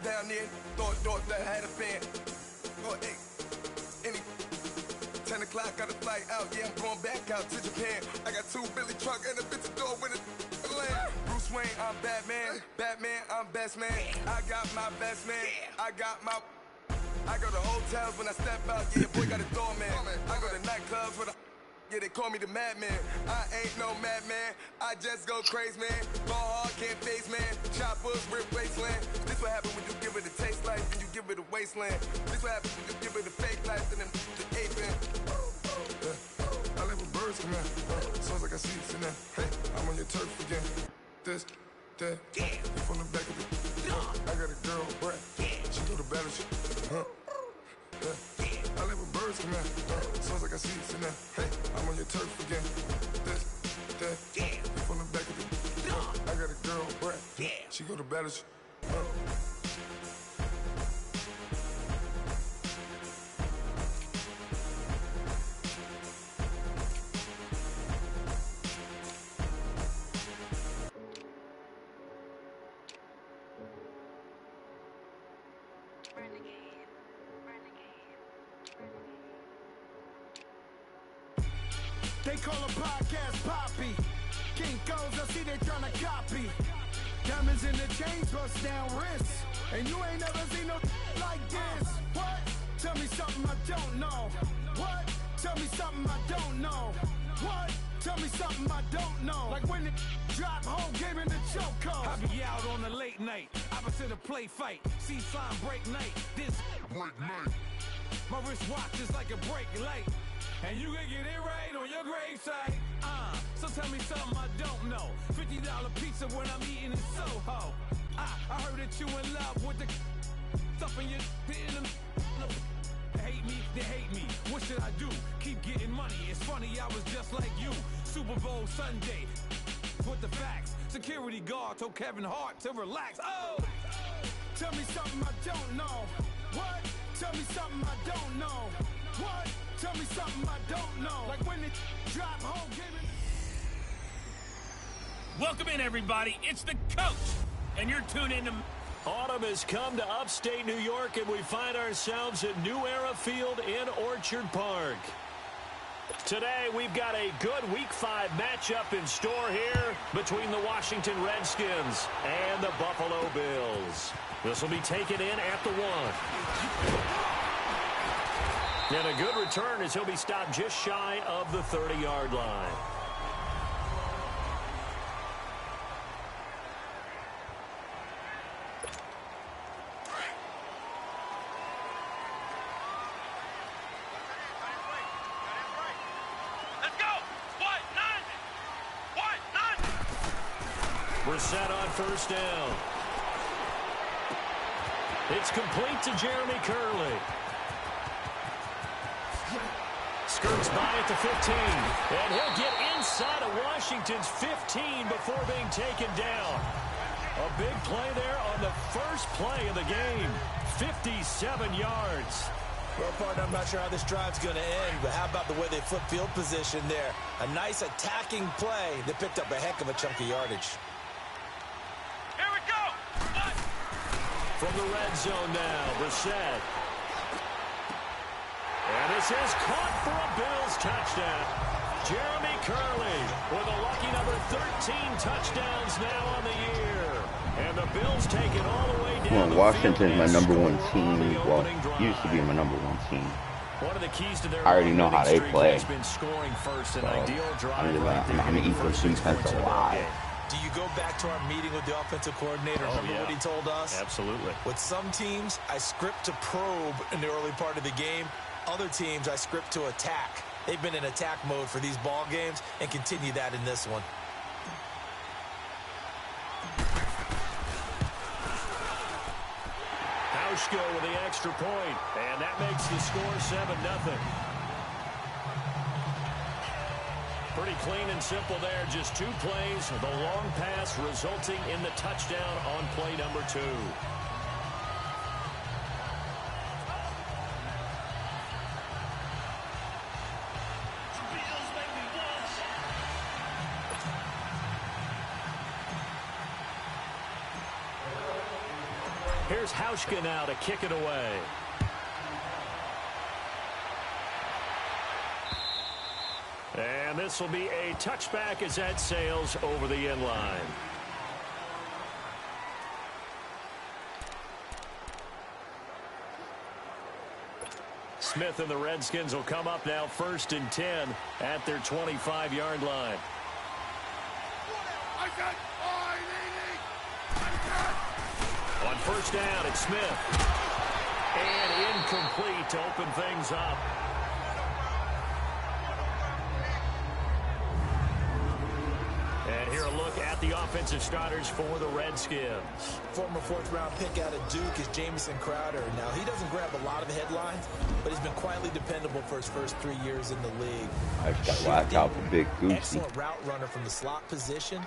down there, thought that had a fan. Oh, hey, any 10 o'clock, got a flight out, yeah, I'm going back out to Japan. I got 2 Billy truck and a bitch door with a land. Bruce Wayne, I'm Batman. Batman, I'm best man. I got my best man. I go to hotels when I step out, yeah, your boy got a doorman. I go to nightclubs with a yeah, they call me the madman. I ain't no madman, I just go crazy, man. Ball hard, can't face, man. Choppers, rip wasteland. This what happen when you give it a taste life and you give it a wasteland. This what happen when you give it a fake life and then the ape in. I live with birds come in. Sounds like I see it in there. Hey, I'm on your turf again. This, that, you from the back of it. I got a girl, Brad. She go to battle shit. I live with birds come in. Sounds like I see it in there. Hey, I'm on your turf again. This, that, you from the back of it. I got a girl, Brad. She go to battle shit. They call a podcast Poppy. Kinkos, I see they tryna copy. Diamonds in the chains, bust down wrists. And you ain't never seen no like this. What? Tell me something I don't know. What? Tell me something I don't know. What? Tell me something I don't know. Like when it drop whole game in the chokehold. I be out on a late night, opposite a play fight. See sign break night, this break night. My wristwatch is like a brake light. And you can get it right on your gravesite. So tell me something I don't know. $50 pizza when I'm eating in Soho. I heard that you in love with the stuff in your in them. Hate me, they hate me. What should I do? Keep getting money. It's funny, I was just like you. Super Bowl Sunday. With the facts. Security guard told Kevin Hart to relax. Oh! Tell me something I don't know. What? Tell me something I don't know. What? Tell me something I don't know. Like when it drop home, give it. Welcome in, everybody. It's the coach, and you're tuned in to... Autumn has come to upstate New York, and we find ourselves at New Era Field in Orchard Park. Today, we've got a good Week 5 matchup in store here between the Washington Redskins and the Buffalo Bills. This will be taken in at the 1. And a good return as he'll be stopped just shy of the 30-yard line. We're set on first down. It's complete to Jeremy Curley. Skirts by at the 15. And he'll get inside of Washington's 15 before being taken down. A big play there on the first play of the game. 57 yards. Well, partner, I'm not sure how this drive's going to end, but how about the way they flip field position there? A nice attacking play that picked up a heck of a chunk of yardage. Here we go! What? From the red zone now, Brissett. And this is caught for a Bills touchdown. Jeremy Curley with a lucky number 13 touchdowns now on the year. And the Bills take it all the way down. Well, Washington's my number one team. Well, used to be my number one team. One of the keys to their I already know how they play. has been scoring first, an So, ideal drive I'm right equal defense a lot. Do you go back to our meeting with the offensive coordinator? Remember what he told us? Absolutely. With some teams, I script to probe in the early part of the game. Other teams, I script to attack. They've been in attack mode for these ball games and continue that in this one. Hauschka with the extra point, and that makes the score 7-0. Pretty clean and simple there. Just 2 plays. The long pass resulting in the touchdown on play number 2. Here's Hauschka now to kick it away. And this will be a touchback as that sails over the end line. Smith and the Redskins will come up now 1st and 10 at their 25-yard line. On 1st down, it's Smith. And incomplete to open things up. And here a look at the offensive starters for the Redskins. Former 4th-round pick out of Duke is Jamison Crowder. Now, he doesn't grab a lot of headlines, but he's been quietly dependable for his first 3 years in the league. I just got whacked out for Big Goosey. Excellent route runner from the slot position.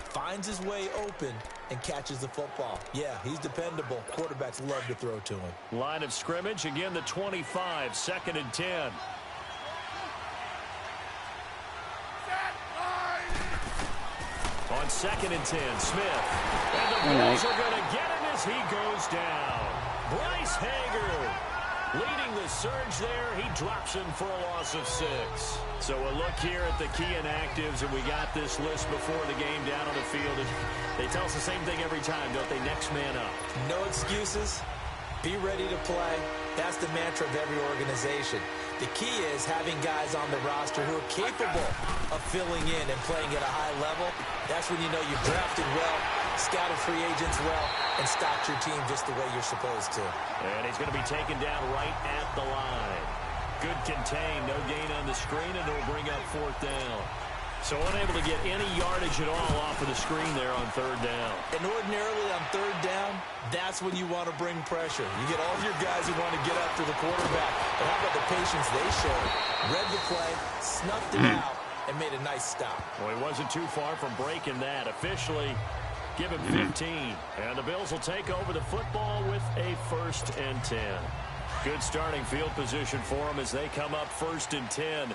Finds his way open and catches the football. Yeah, he's dependable. Quarterbacks love to throw to him. Line of scrimmage, again the 25, 2nd and 10. On 2nd and 10, Smith. And the Bills are going to get him as he goes down. Bryce Hager leading the surge there. He drops him for a loss of 6. So a look here at the key inactives, and we got this list before the game down on the field. And they tell us the same thing every time, don't they? Next man up. No excuses. Be ready to play. That's the mantra of every organization. The key is having guys on the roster who are capable of filling in and playing at a high level. That's when you know you've drafted well, scouted free agents well, and stocked your team just the way you're supposed to. And he's going to be taken down right at the line. Good contain, no gain on the screen, and it'll bring up 4th down. So unable to get any yardage at all off of the screen there on 3rd down. And ordinarily on 3rd down, that's when you want to bring pressure. You get all your guys who want to get after the quarterback. But how about the patience they showed? Read the play, snuffed it out, and made a nice stop. Well, he wasn't too far from breaking that. Officially, give him 15. And the Bills will take over the football with a 1st and 10. Good starting field position for them as they come up 1st and 10.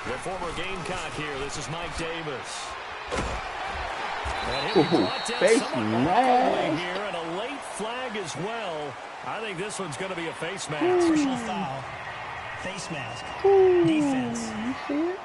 The former Gamecock here. This is Mike Davis. And face mask here, and a late flag as well. I think this one's going to be a face mask. Personal foul. Face mask. Defense. You see it?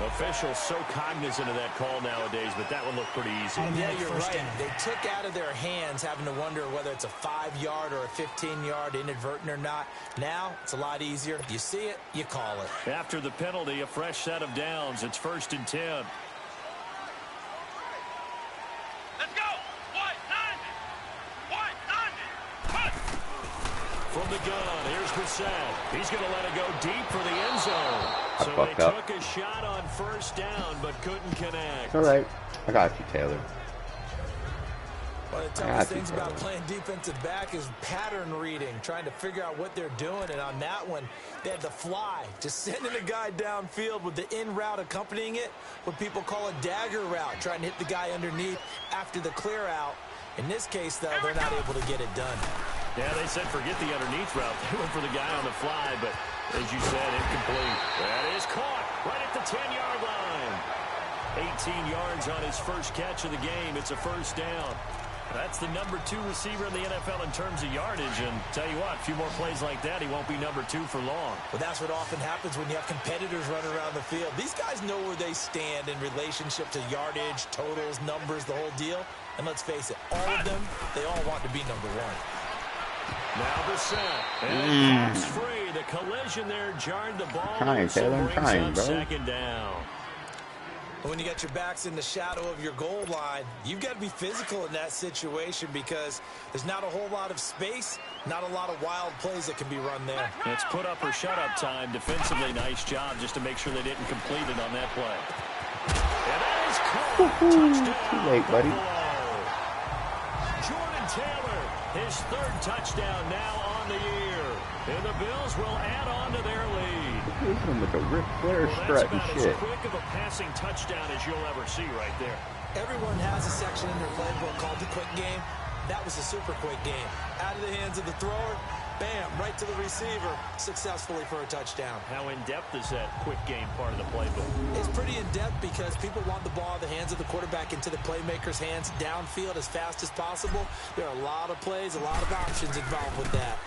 Officials so cognizant of that call nowadays, but that one looked pretty easy. Yeah, you're right. They took out of their hands having to wonder whether it's a 5-yard or a 15-yard, inadvertent or not. Now, it's a lot easier. You see it, you call it. After the penalty, a fresh set of downs. It's 1st and 10. Let's go! From the gun, here's Brissett. He's going to let it go deep for the end zone. So they took a shot on 1st down, but couldn't connect. All right. I got you, Taylor. One of the toughest things about playing defensive back is pattern reading, trying to figure out what they're doing. And on that one, they had the fly, just sending a guy downfield with the in route accompanying it, what people call a dagger route, trying to hit the guy underneath after the clear out. In this case, though, they're not able to get it done. Yeah, they said forget the underneath route. They went for the guy on the fly, but as you said, incomplete. That is caught right at the 10-yard line. 18 yards on his first catch of the game. It's a 1st down. That's the number 2 receiver in the NFL in terms of yardage. And tell you what, a few more plays like that, he won't be number 2 for long. Well, that's what often happens when you have competitors running around the field. These guys know where they stand in relationship to yardage, totals, numbers, the whole deal. And let's face it, all of them, they all want to be number 1. Now Brissett. And pass free. The collision there jarred the ball. Trying, Taylor. I'm trying, bro. 2nd down. When you got your backs in the shadow of your goal line, you've got to be physical in that situation because there's not a whole lot of space, not a lot of wild plays that can be run there. It's put up or shut up time. Defensively, nice job just to make sure they didn't complete it on that play. And that is caught. Touchdown. Too late, buddy. Jordan Taylor, his 3rd touchdown now on the year. And the Bills will add on to their lead. He's him with a Ric Flair strut and shit. As quick of a passing touchdown as you'll ever see right there. Everyone has a section in their playbook called the quick game. That was a super quick game. Out of the hands of the thrower, bam, right to the receiver, successfully for a touchdown. How in-depth is that quick game part of the playbook? It's pretty in-depth because people want the ball in the hands of the quarterback into the playmaker's hands downfield as fast as possible. There are a lot of plays, a lot of options involved with that.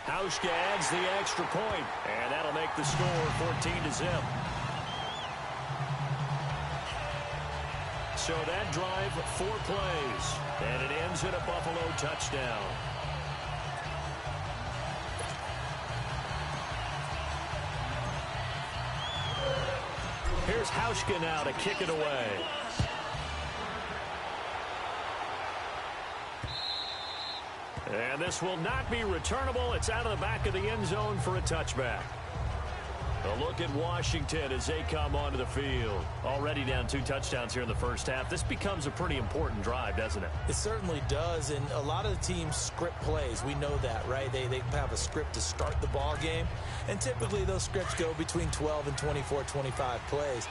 Hauschka adds the extra point, and that'll make the score 14-0. So that drive, 4 plays, and it ends in a Buffalo touchdown. Here's Hauschka now to kick it away. And this will not be returnable. It's out of the back of the end zone for a touchback. A look at Washington as they come onto the field. Already down 2 touchdowns here in the first half. This becomes a pretty important drive, doesn't it? It certainly does, and a lot of the teams script plays. We know that, right? They have a script to start the ball game, and typically those scripts go between 12 and 24, 25 plays.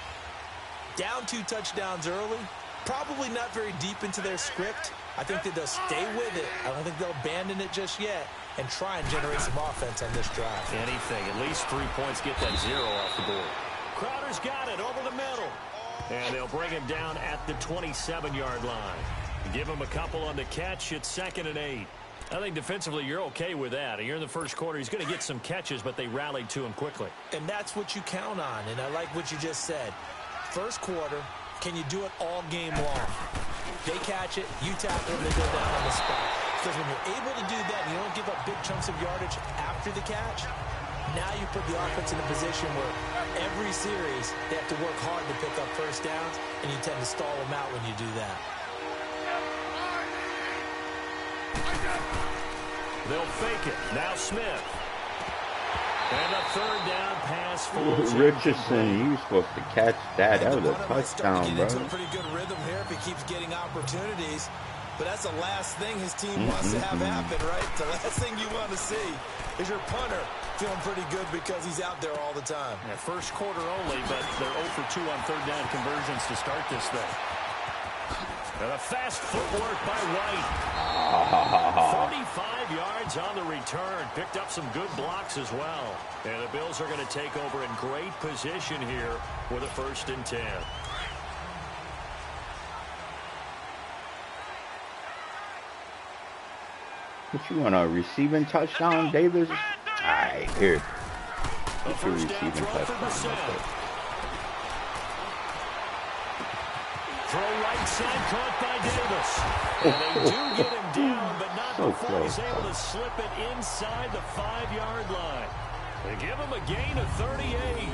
Down 2 touchdowns early, probably not very deep into their script. I think that they'll stay with it. I don't think they'll abandon it just yet and try and generate some offense on this drive. Anything. At least 3 points. Get that 0 off the board. Crowder's got it over the middle. And they'll bring him down at the 27-yard line. Give him a couple on the catch. It's 2nd and 8. I think defensively you're okay with that. You're in the first quarter. He's going to get some catches, but they rallied to him quickly. And that's what you count on, and I like what you just said. First quarter, can you do it all game long? They catch it, you tackle them, they go down on the spot. Because when you're able to do that and you don't give up big chunks of yardage after the catch, now you put the offense in a position where every series they have to work hard to pick up first downs, and you tend to stall them out when you do that. They'll fake it. Now Smith. And a 3rd down pass for Richardson, he was supposed to catch that. That was a touchdown, bro. Into a pretty good rhythm here if he keeps getting opportunities. But that's the last thing his team wants to have happen, right? The last thing you want to see is your punter feeling pretty good because he's out there all the time. Yeah, first quarter only, but they're 0 for 2 on 3rd down conversions to start this thing. And a fast footwork by White. 45 yards on the return. Picked up some good blocks as well. And the Bills are going to take over in great position here with a 1st and 10. What you want, a receiving touchdown, Davis? All right, here. Get your receiving touchdown. Throw right side, caught by Davis. And they do get him down, but not so before close, he's able to slip it inside the 5-yard line. They give him a gain of 38.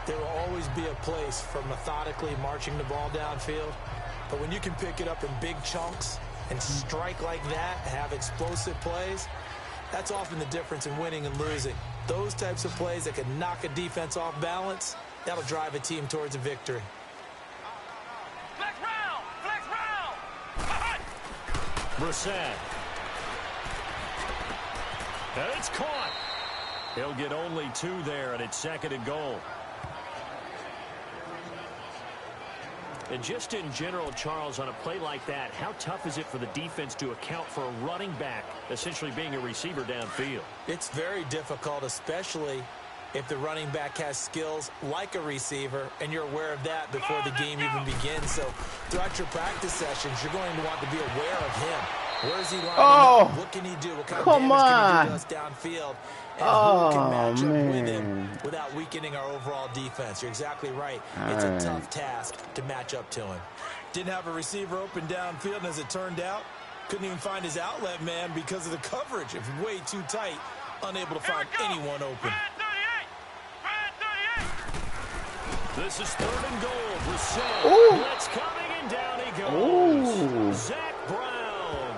There will always be a place for methodically marching the ball downfield. But when you can pick it up in big chunks and strike like that, have explosive plays, that's often the difference in winning and losing. Those types of plays that can knock a defense off balance, that'll drive a team towards a victory. Brissett. And it's caught. He'll get only 2 there, and it's 2nd and goal. And just in general, Charles, on a play like that, how tough is it for the defense to account for a running back essentially being a receiver downfield? It's very difficult, especially if the running back has skills like a receiver, and you're aware of that before the game even begins. So throughout your practice sessions, you're going to want to be aware of him. Where is he lining up? What can he do? What kind of damage can he do to us downfield? And who can match up with him without weakening our overall defense? You're exactly right. It's a tough task to match up to him. Didn't have a receiver open downfield, and as it turned out, couldn't even find his outlet man because of the coverage. It was way too tight, unable to find anyone open. This is 3rd and goal. Brissett. Blitz coming, and down he goes. Zach Brown.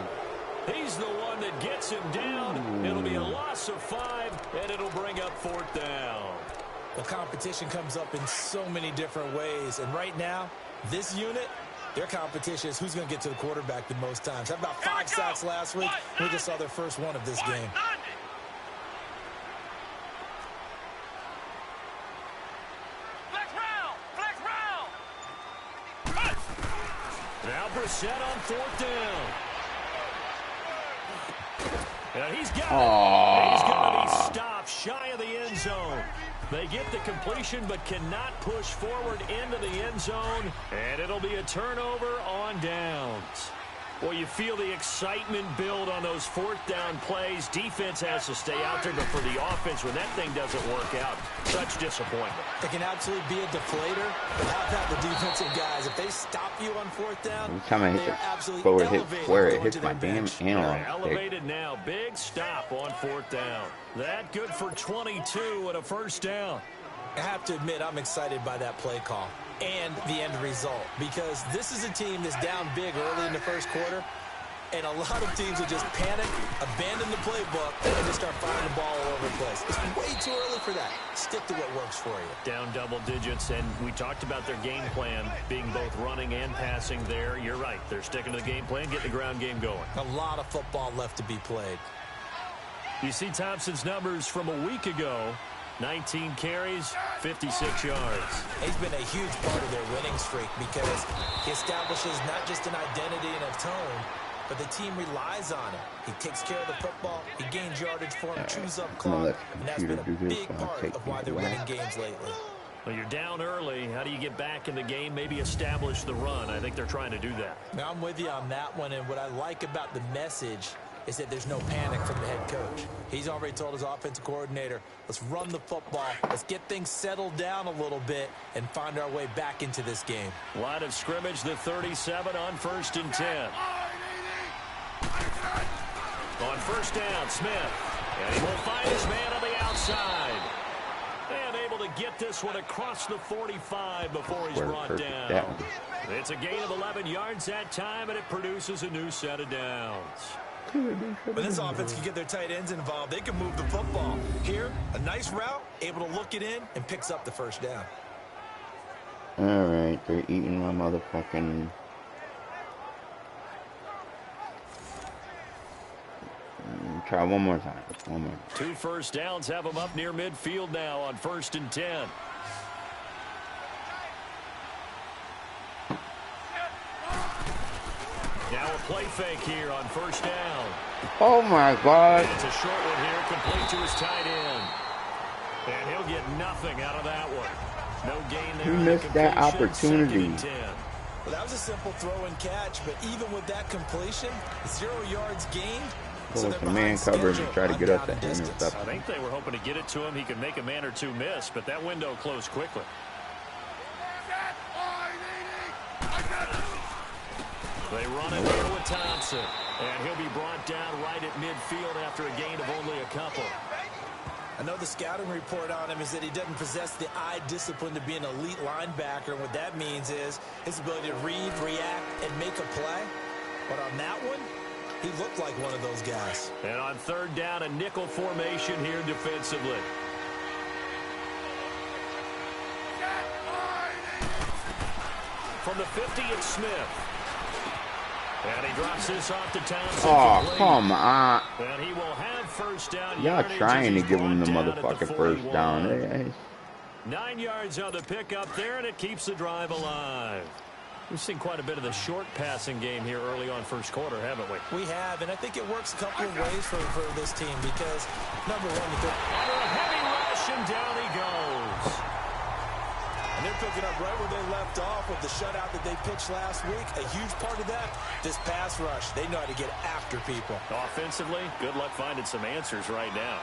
He's the one that gets him down. It'll be a loss of 5, and it'll bring up 4th down. The competition comes up in so many different ways. And right now, this unit, their competition is who's going to get to the quarterback the most times. Had about 5 sacks last week. We just saw their first one of this game. Now Brissett on 4th down. And he's got it. He's going to be stopped shy of the end zone. They get the completion but cannot push forward into the end zone, and it'll be a turnover on downs. Well, you feel the excitement build on those fourth down plays. Defense has to stay out there, but for the offense, when that thing doesn't work out, such disappointment. It can absolutely be a deflator, but how about the defensive guys? If they stop you on fourth down, every time I hit the forward hit square, it hits my damn analog stick. Elevated now. Big stop on fourth down. That good for 22 and a first down. I have to admit, I'm excited by that play call and the end result, because this is a team that's down big early in the first quarter, and a lot of teams will just panic, abandon the playbook, and just start firing the ball all over the place. It's way too early for that. Stick to what works for you. Down double digits, and we talked about their game plan being both running and passing there. You're right. They're sticking to the game plan, getting the ground game going. A lot of football left to be played. You see Thompson's numbers from a week ago. 19 carries, 56 yards. He's been a huge part of their winning streak because he establishes not just an identity and a tone, but the team relies on him. He takes care of the football, he gains yardage for him, chews up clock, and that's been a big part of why they're winning games lately. Well, you're down early. How do you get back in the game, maybe establish the run? I think they're trying to do that. Now, I'm with you on that one, and what I like about the message is that there's no panic from the head coach. He's already told his offensive coordinator, let's run the football, let's get things settled down a little bit and find our way back into this game. Line of scrimmage, the 37 on 1st and 10. On first down, Smith. And he will find his man on the outside. And able to get this one across the 45 before he's brought down. It's a gain of 11 yards that time, and it produces a new set of downs. When this offense can get their tight ends involved, they can move the football. Here, a nice route, able to look it in, and picks up the first down. Alright, they're eating my motherfucking... Try one more time. One more. 2 first downs have them up near midfield now on 1st and 10. Now a play fake here on first down. Oh my God. And it's a short one here, complete to his tight end. And he'll get nothing out of that one. No gain there. He missed that opportunity. Well, that was a simple throw and catch, but even with that completion, 0 yards gained. So it's a man coverage to try to get us that interception. I think they were hoping to get it to him. He could make a man or two miss, but that window closed quickly. They run it here with Thompson, and he'll be brought down right at midfield after a gain of only a couple. I know the scouting report on him is that he doesn't possess the eye discipline to be an elite linebacker. And what that means is his ability to read, react, and make a play. But on that one, he looked like one of those guys. And on third down, a nickel formation here defensively. From the 50, it's Smith. And he drops this off to Thompson. Oh, come on. And he will have first down. Y'all trying to give him the motherfucking first down. 9 yards on the pickup there, and it keeps the drive alive. We've seen quite a bit of the short passing game here early on first quarter, haven't we? We have, and I think it works a couple of ways for this team because, number one, under a heavy rush, and down he goes. And they're picking up right where they left off with the shutout that they pitched last week. A huge part of that, this pass rush. They know how to get after people. Offensively, good luck finding some answers right now.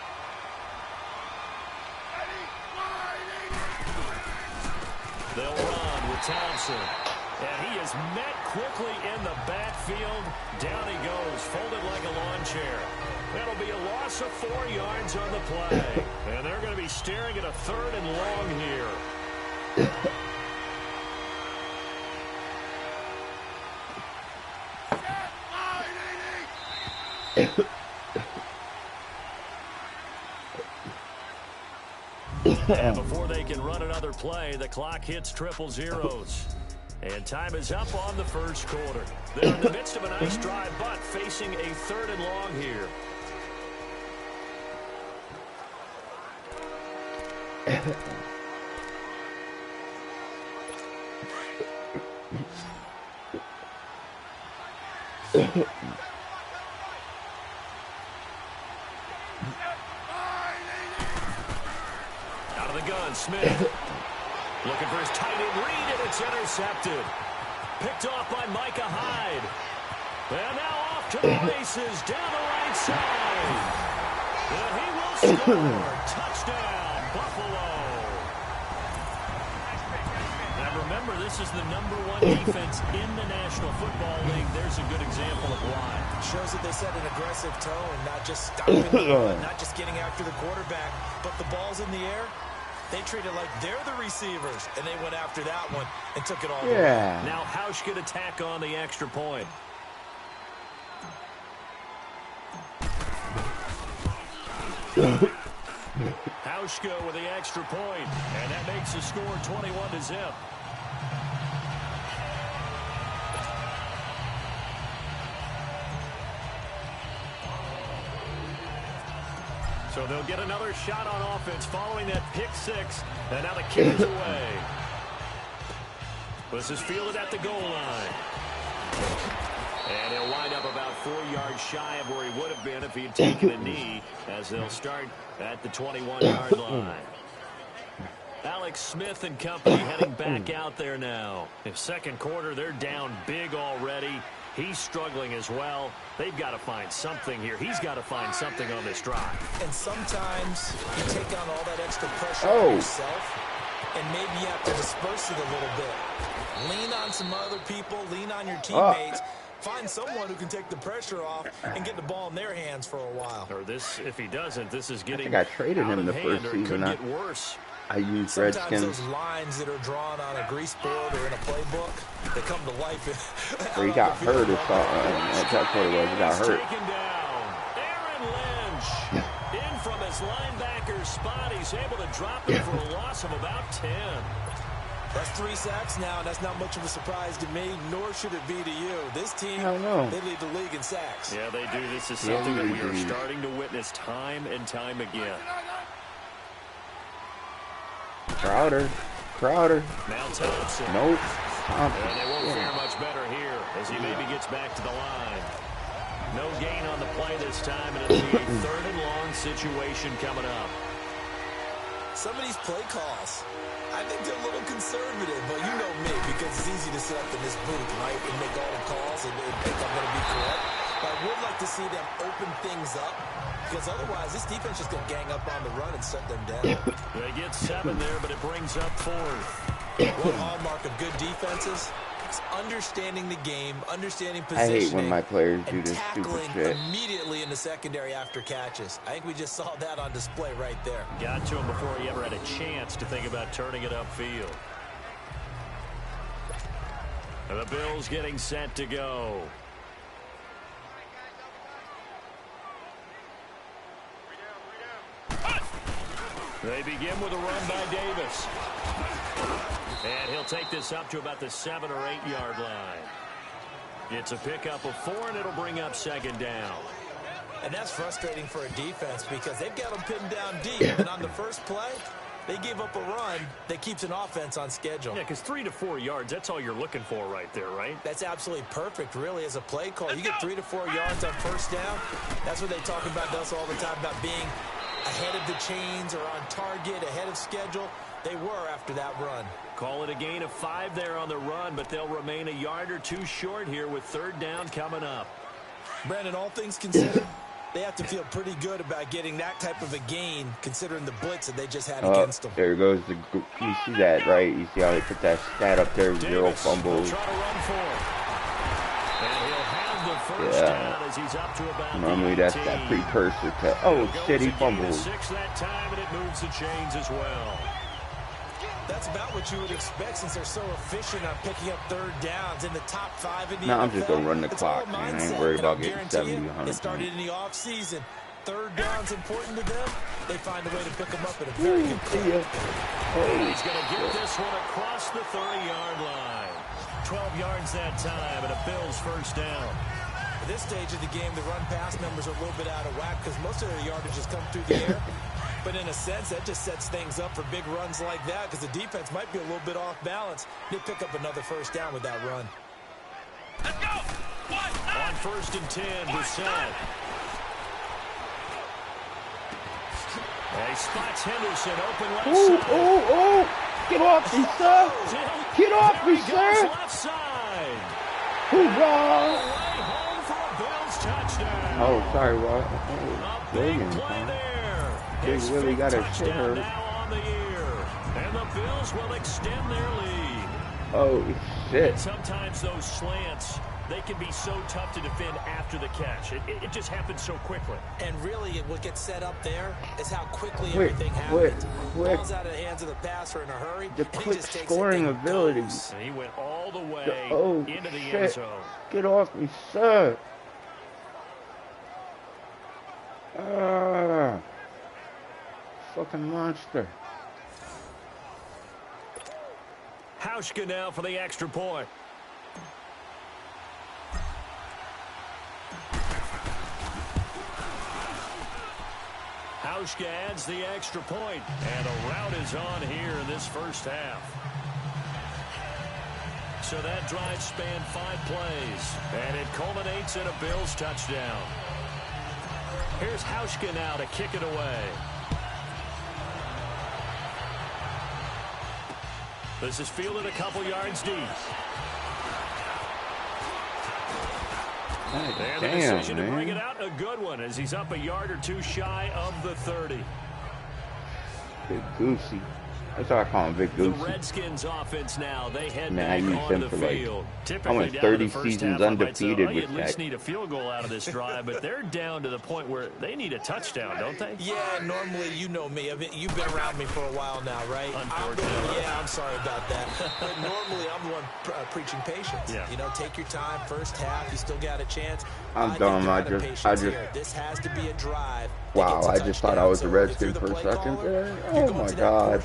They'll run with Thompson. And he is met quickly in the backfield. Down he goes, folded like a lawn chair. That'll be a loss of 4 yards on the play. And they're going to be staring at a 3rd and long here. And before they can run another play, the clock hits 000. And time is up on the first quarter. They're in the midst of a nice drive, but facing a 3rd and long here. Smith. Looking for his tight end read, and it's intercepted. Picked off by Micah Hyde. And now off to the races down the right side. And he will score. Touchdown, Buffalo. Now remember, this is the #1 defense in the National Football League. There's a good example of why. Shows that they set an aggressive tone, not just stopping the run, not just getting after the quarterback, but the ball's in the air. They treat it like they're the receivers, and they went after that one and took it all the way. Now Hausch could attack on the extra point. Hauschka with the extra point, and that makes the score 21-0. So they'll get another shot on offense following that pick six, and now the kick is away. This is fielded at the goal line. And he'll wind up about 4 yards shy of where he would have been if he had taken a knee, as they'll start at the 21-yard line. Alex Smith and company heading back out there now. In second quarter, they're down big already. He's struggling as well. They've got to find something here. He's got to find something on this drive. And sometimes you take on all that extra pressure on yourself, and maybe you have to disperse it a little bit. Lean on some other people. Lean on your teammates. Find someone who can take the pressure off and get the ball in their hands for a while. Or this, if he doesn't, this is getting I think I traded him the first season. Get worse. I use Sometimes Redskins. those lines that are drawn on a grease board or in a playbook, they come to life. He got hurt or something. That's what it was. He got hurt. Taken down. Aaron Lynch in from his linebacker spot. He's able to drop it for a loss of about 10. That's 3 sacks now, and that's not much of a surprise to me, nor should it be to you. This team, they lead the league in sacks. Yeah, they do. This is something that we are starting to witness time and time again. Crowder. Now Thompson. Nope. And they won't fare much better here as he maybe gets back to the line. No gain on the play this time, and it'll be a 3rd and long situation coming up. Some of these play calls, I think they're a little conservative, but you know me, because it's easy to sit up in this booth, right, and make all the calls and think I'm going to be correct. But I would like to see them open things up, because otherwise this defense is going to gang up on the run and shut them down. They get 7 there, but it brings up 4th. One hallmark of good defenses is understanding the game, understanding positioning. I hate when my players do this stupid shit. Immediately in the secondary after catches. I think we just saw that on display right there. Got to him before he ever had a chance to think about turning it upfield. And the Bills getting set to go. They begin with a run by Davis. And he'll take this up to about the 7 or 8 yard line. It's a pickup of 4, and it'll bring up 2nd down. And that's frustrating for a defense because they've got them pinned down deep. And on the first play, they gave up a run that keeps an offense on schedule. Yeah, because 3 to 4 yards, that's all you're looking for right there, right? That's absolutely perfect, really, as a play call. You get 3 to 4 yards on first down. That's what they talk about us all the time, about being ahead of the chains or on target, ahead of schedule. They were after that run. Call it a gain of 5 there on the run, but they'll remain a yard or 2 short here with 3rd down coming up. Brandon, all things considered, they have to feel pretty good about getting that type of a gain, considering the blitz that they just had against them. There goes the. You see that, right? You see how they put that stat up there? Davis 0 fumbles. Try to run for it. And he'll have the first down as he's up to about normally that's that precursor to, oh shit, he fumbled. 6 that time, and it moves the chains as well. That's about what you would expect since they're so efficient on picking up 3rd downs in the top 5 in the NFL. No, I'm just going to run the clock, man. I ain't worried about getting 70, 100. It started in the offseason. 3rd down's important to them. They find a way to pick them up at a very good clip. He's going to get this one across the 30-yard line. 12 yards that time, and a Bills first down. At this stage of the game, the run-pass numbers are a little bit out of whack because most of their yardage has come through the air. But in a sense, that just sets things up for big runs like that because the defense might be a little bit off balance. They pick up another first down with that run. Let's go! On 1st and 10, Brissett. And he spots Henderson open left Ooh, side. ooh, ooh. Get off me, sir. Get off me, sir. Left side. Hoorah. Way home for a Bills touchdown. Oh, sorry, Rod. A big Williams, play huh? there. Big His Willie fifth got his shit touchdown hurt. now on the year. And the Bills will extend their lead. Oh, shit. Sometimes those slants, they can be so tough to defend after the catch. It just happens so quickly. And really, what gets set up there is how quickly everything happens. Ball's out of the hands of the passer in a hurry. The quick scoring ability. And he went all the way into the end shit. zone. Get off me, sir. Fucking monster. Hauschka now for the extra point. Hauschka adds the extra point, and a rout is on here in this first half. So that drive spanned 5 plays, and it culminates in a Bills touchdown. Here's Hauschka now to kick it away. This is fielded a couple yards deep. And the decision to bring it out, a good one, as he's up a yard or two shy of the 30. Big Goosey. That's what I call him, Big Goosey. The Redskins offense now, they head Man, I back used onto him the for field. like, Typically I went down 30 to the first seasons half, I might say, undefeated you with at least that. need a field goal out of this drive, but they're down to the point where they need a touchdown, don't they? Yeah, normally, you know me. You've been around me for a while now, right? Unfortunately. I'm sorry about that. But normally, I'm the one preaching patience. Yeah. You know, take your time. First half, you still got a chance. I'm dumb. I just. This has to be a drive. Wow, I just thought I was a Redskin for a second there. Oh my God.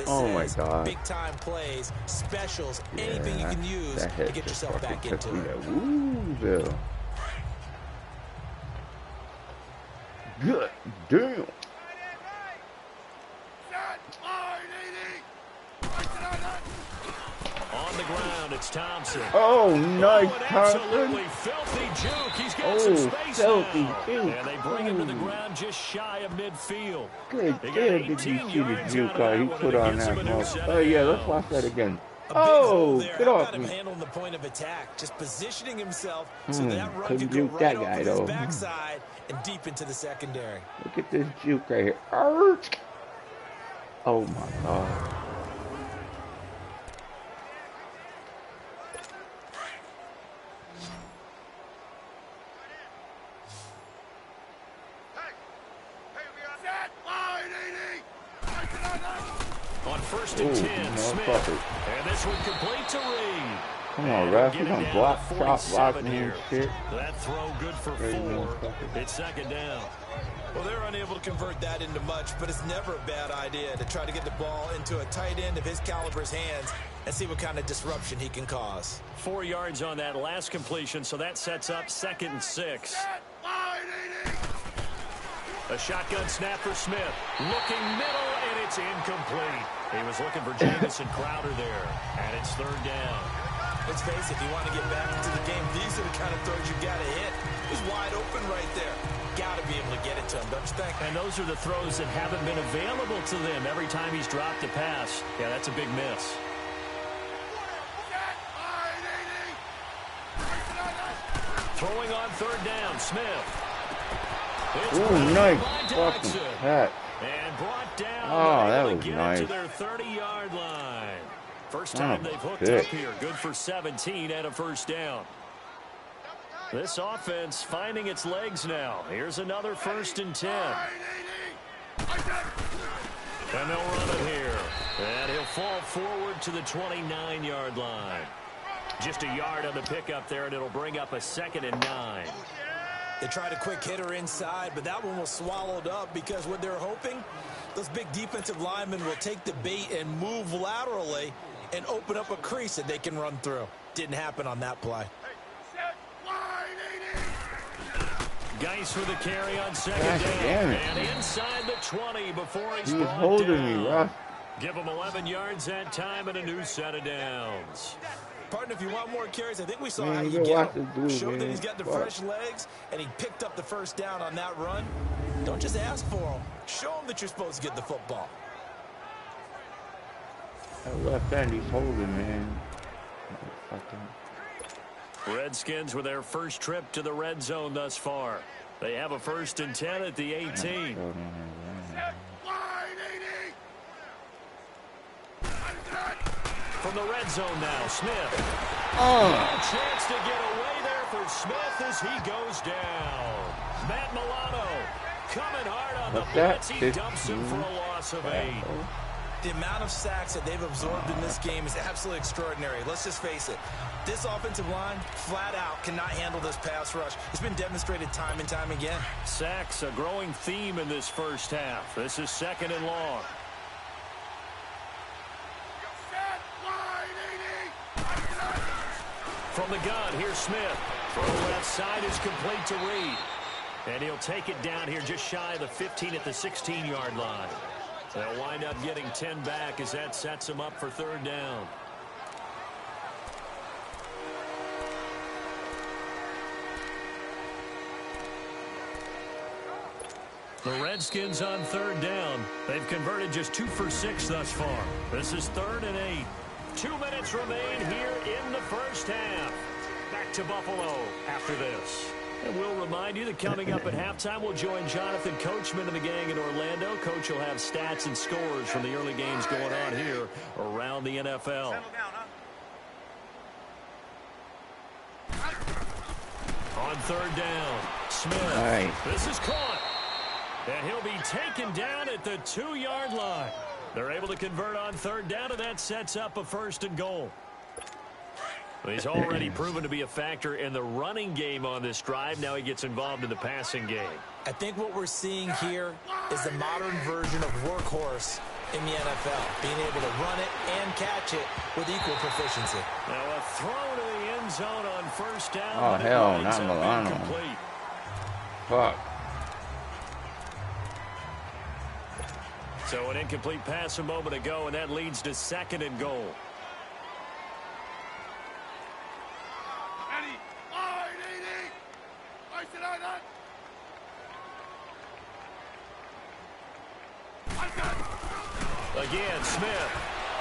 Oh my God. Big time plays, specials, Yeah, anything you can use that to hit get just yourself fucking back took into me it. there. Woo, Bill. Good damn. On the ground, it's Thompson. Oh, nice, an Thompson. absolutely filthy juke. He's got some space filthy now. juke. And they bring him to the ground just shy of midfield. Good They got damn, did you 18 see the yards juke out of he that put one, on and it gives that him a new motherfucker? set Oh, of yeah, let's downs. watch that again. A big Oh, hole there. get How off about him me. handling the point of attack, just positioning himself so that run couldn't could go juke right that over guy, his though. backside and deep into the secondary. Look at this juke right here. Arch. Oh, my God. On first and 10, Smith. Motherfucker. And this one complete to Reed. Come on, And ref. get You it gonna down block, to chop, 47 block me and here. shit. That throw good for Crazy 4. motherfucker. It's second down. Well, they're unable to convert that into much, but it's never a bad idea to try to get the ball into a tight end of his caliber's hands and see what kind of disruption he can cause. 4 yards on that last completion, so that sets up 2nd and 6. A shotgun snap for Smith. Looking middle, and it's incomplete. He was looking for Jamison Crowder there, and it's 3rd down. Let's face it, if you want to get back into the game, these are the kind of throws you got to hit. He's wide open right there. Got to be able to get it to him, don't you think? And those are the throws that haven't been available to them every time he's dropped a pass. Yeah, that's a big miss. Throwing on 3rd down, Smith. It's Ooh, nice Jackson. fucking catch. And brought down. Oh, that Able was to get nice. to their 30-yard line. First Oh, time they've hooked shit. up here. Good for 17 and a 1st down. This offense finding its legs now. Here's another 1st and 10. And they'll run it here. And he'll fall forward to the 29-yard line. Just a yard on the pickup there, and it'll bring up a 2nd and 9. They tried a quick hitter inside, but that one was swallowed up because what they're hoping, those big defensive linemen will take the bait and move laterally and open up a crease that they can run through. Didn't happen on that play. Geis for the carry on 2nd God down. damn it. And inside the 20 before he's He was brought holding down. me, Ruff. Give him 11 yards that time and a new set of downs. Partner, if you want more carries, I think we saw Man, how you you gotta get watch him. this dude, Showed that man. he's got the Fuck. fresh legs, and he picked up the 1st down on that run. Don't just ask for them. Show them that you're supposed to get the football. That left end, he's holding, man. Redskins with their first trip to the red zone thus far. They have a 1st and 10 at the 18. From the red zone now, Smith. No chance to get away there for Smith as he goes down. Matt Milano coming hard on the blitz. He dumps him for a loss of 8. The amount of sacks that they've absorbed in this game is absolutely extraordinary. Let's just face it. This offensive line, flat out, cannot handle this pass rush. It's been demonstrated time and time again. Sacks, a growing theme in this first half. This is 2nd and long. From the gun, here's Smith. Throw left side is complete to Reed. And he'll take it down here just shy of the 15 at the 16-yard line. They'll wind up getting 10 back as that sets them up for 3rd down. The Redskins on 3rd down. They've converted just 2 for 6 thus far. This is 3rd and 8. 2 minutes remain here in the first half. Back to Buffalo after this. And we'll remind you that coming up at halftime, we'll join Jonathan Coachman and the gang in Orlando. Coach will have stats and scores from the early games going on here around the NFL. On 3rd down, Smith. Right. This is caught. And he'll be taken down at the 2-yard line. They're able to convert on 3rd down, and that sets up a 1st and goal. He's already proven to be a factor in the running game on this drive. Now he gets involved in the passing game. I think what we're seeing here is the modern version of workhorse in the NFL, being able to run it and catch it with equal proficiency. Now a throw to the end zone on 1st down. Oh, hell, not Milano. Fuck. So an incomplete pass a moment ago, and that leads to 2nd and goal. Again, Smith.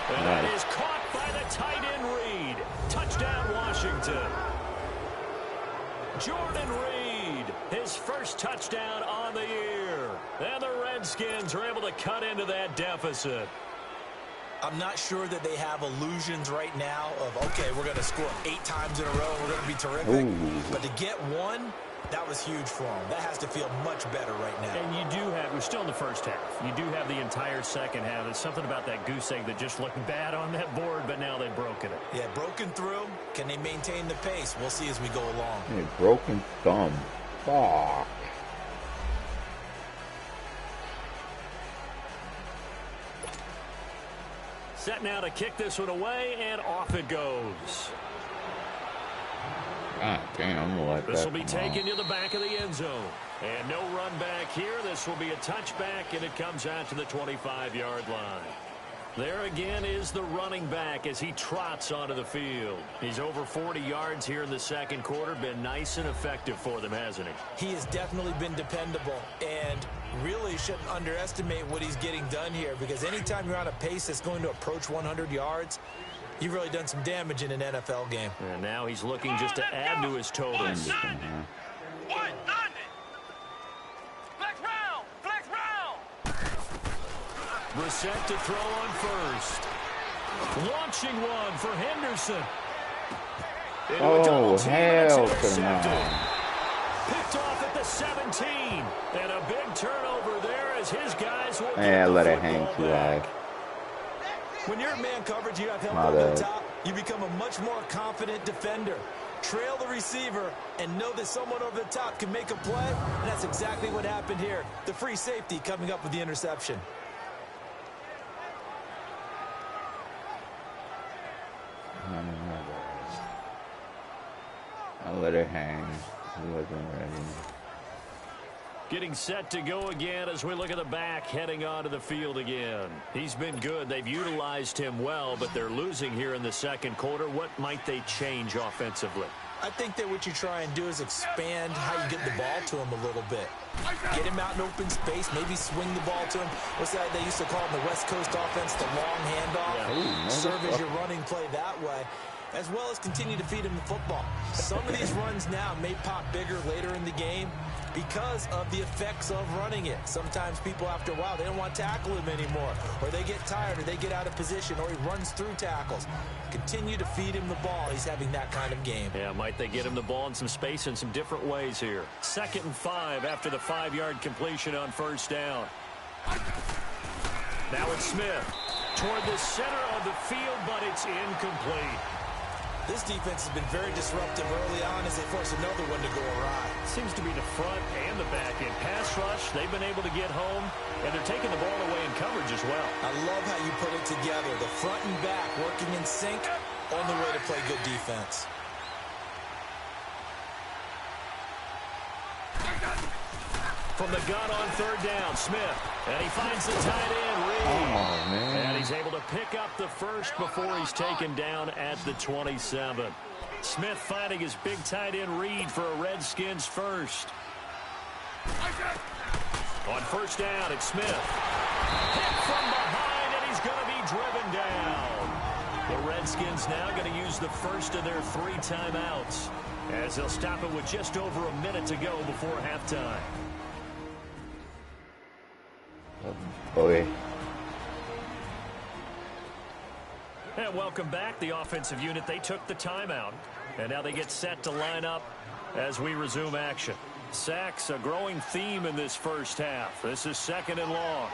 And that is caught by the tight end Reed. Touchdown, Washington. Jordan Reed, his first touchdown on the year. And the Redskins are able to cut into that deficit. I'm not sure that they have illusions right now of, okay, we're going to score 8 times in a row. We're going to be terrific. Ooh. But to get one, that was huge for them. That has to feel much better right now. And you do have, we're still in the first half. You do have the entire second half. There's something about that goose egg that just looked bad on that board, but now they've broken it. Yeah, broken through. Can they maintain the pace? We'll see as we go along. Hey, broken thumb. Fuck. Set now to kick this one away, and off it goes. God damn, I'm gonna let This that will be come taken on. to the back of the end zone. And no run back here. This will be a touchback, and it comes out to the 25-yard line. There again is the running back as he trots onto the field. He's over 40 yards here in the second quarter. Been nice and effective for them, hasn't he? He has definitely been dependable, and really shouldn't underestimate what he's getting done here, because anytime you're on a pace that's going to approach 100 yards, you've really done some damage in an NFL game. And now he's looking just to add to his totals. Brissett to throw on first. Launching one for Henderson. Oh, hell to no. Picked off at the 17. And a big turnover there as his guys will Yeah, get let the it hang football too high. back. When you're in man coverage, you have help My over bad. the top. You become a much more confident defender. Trail the receiver and know that someone over the top can make a play. And that's exactly what happened here. The free safety coming up with the interception. I let it hang. He wasn't ready. Getting set to go again as we look at the back heading onto the field again. He's been good. They've utilized him well, but they're losing here in the second quarter. What might they change offensively? I think that what you try and do is expand how you get the ball to him a little bit. Get him out in open space, maybe swing the ball to him. What's that they used to call in the West Coast offense, the long handoff? Yeah. Serve as your running play that way, as well as continue to feed him the football. Some of these runs now may pop bigger later in the game because of the effects of running it. Sometimes people, after a while, they don't want to tackle him anymore, or they get tired, or they get out of position, or he runs through tackles. Continue to feed him the ball. He's having that kind of game. Yeah, might they get him the ball in some space in some different ways here. 2nd and 5 after the 5-yard completion on first down. Now it's Smith toward the center of the field, but it's incomplete. This defense has been very disruptive early on as they force another one to go awry. Seems to be the front and the back end. Pass rush, they've been able to get home, and they're taking the ball away in coverage as well. I love how you put it together. The front and back working in sync, only way to play good defense. From the gun on 3rd down, Smith. And he finds the tight end, Reed. Oh, man. And he's able to pick up the first before he's taken down at the 27. Smith finding his big tight end, Reed, for a Redskins first. On first down, it's Smith. Hit from behind, and he's going to be driven down. The Redskins now going to use the first of their 3 timeouts as they'll stop it with just over a minute to go before halftime. Boy. And welcome back, the offensive unit. They took the timeout, and now they get set to line up as we resume action. Sacks, a growing theme in this first half. This is 2nd and long.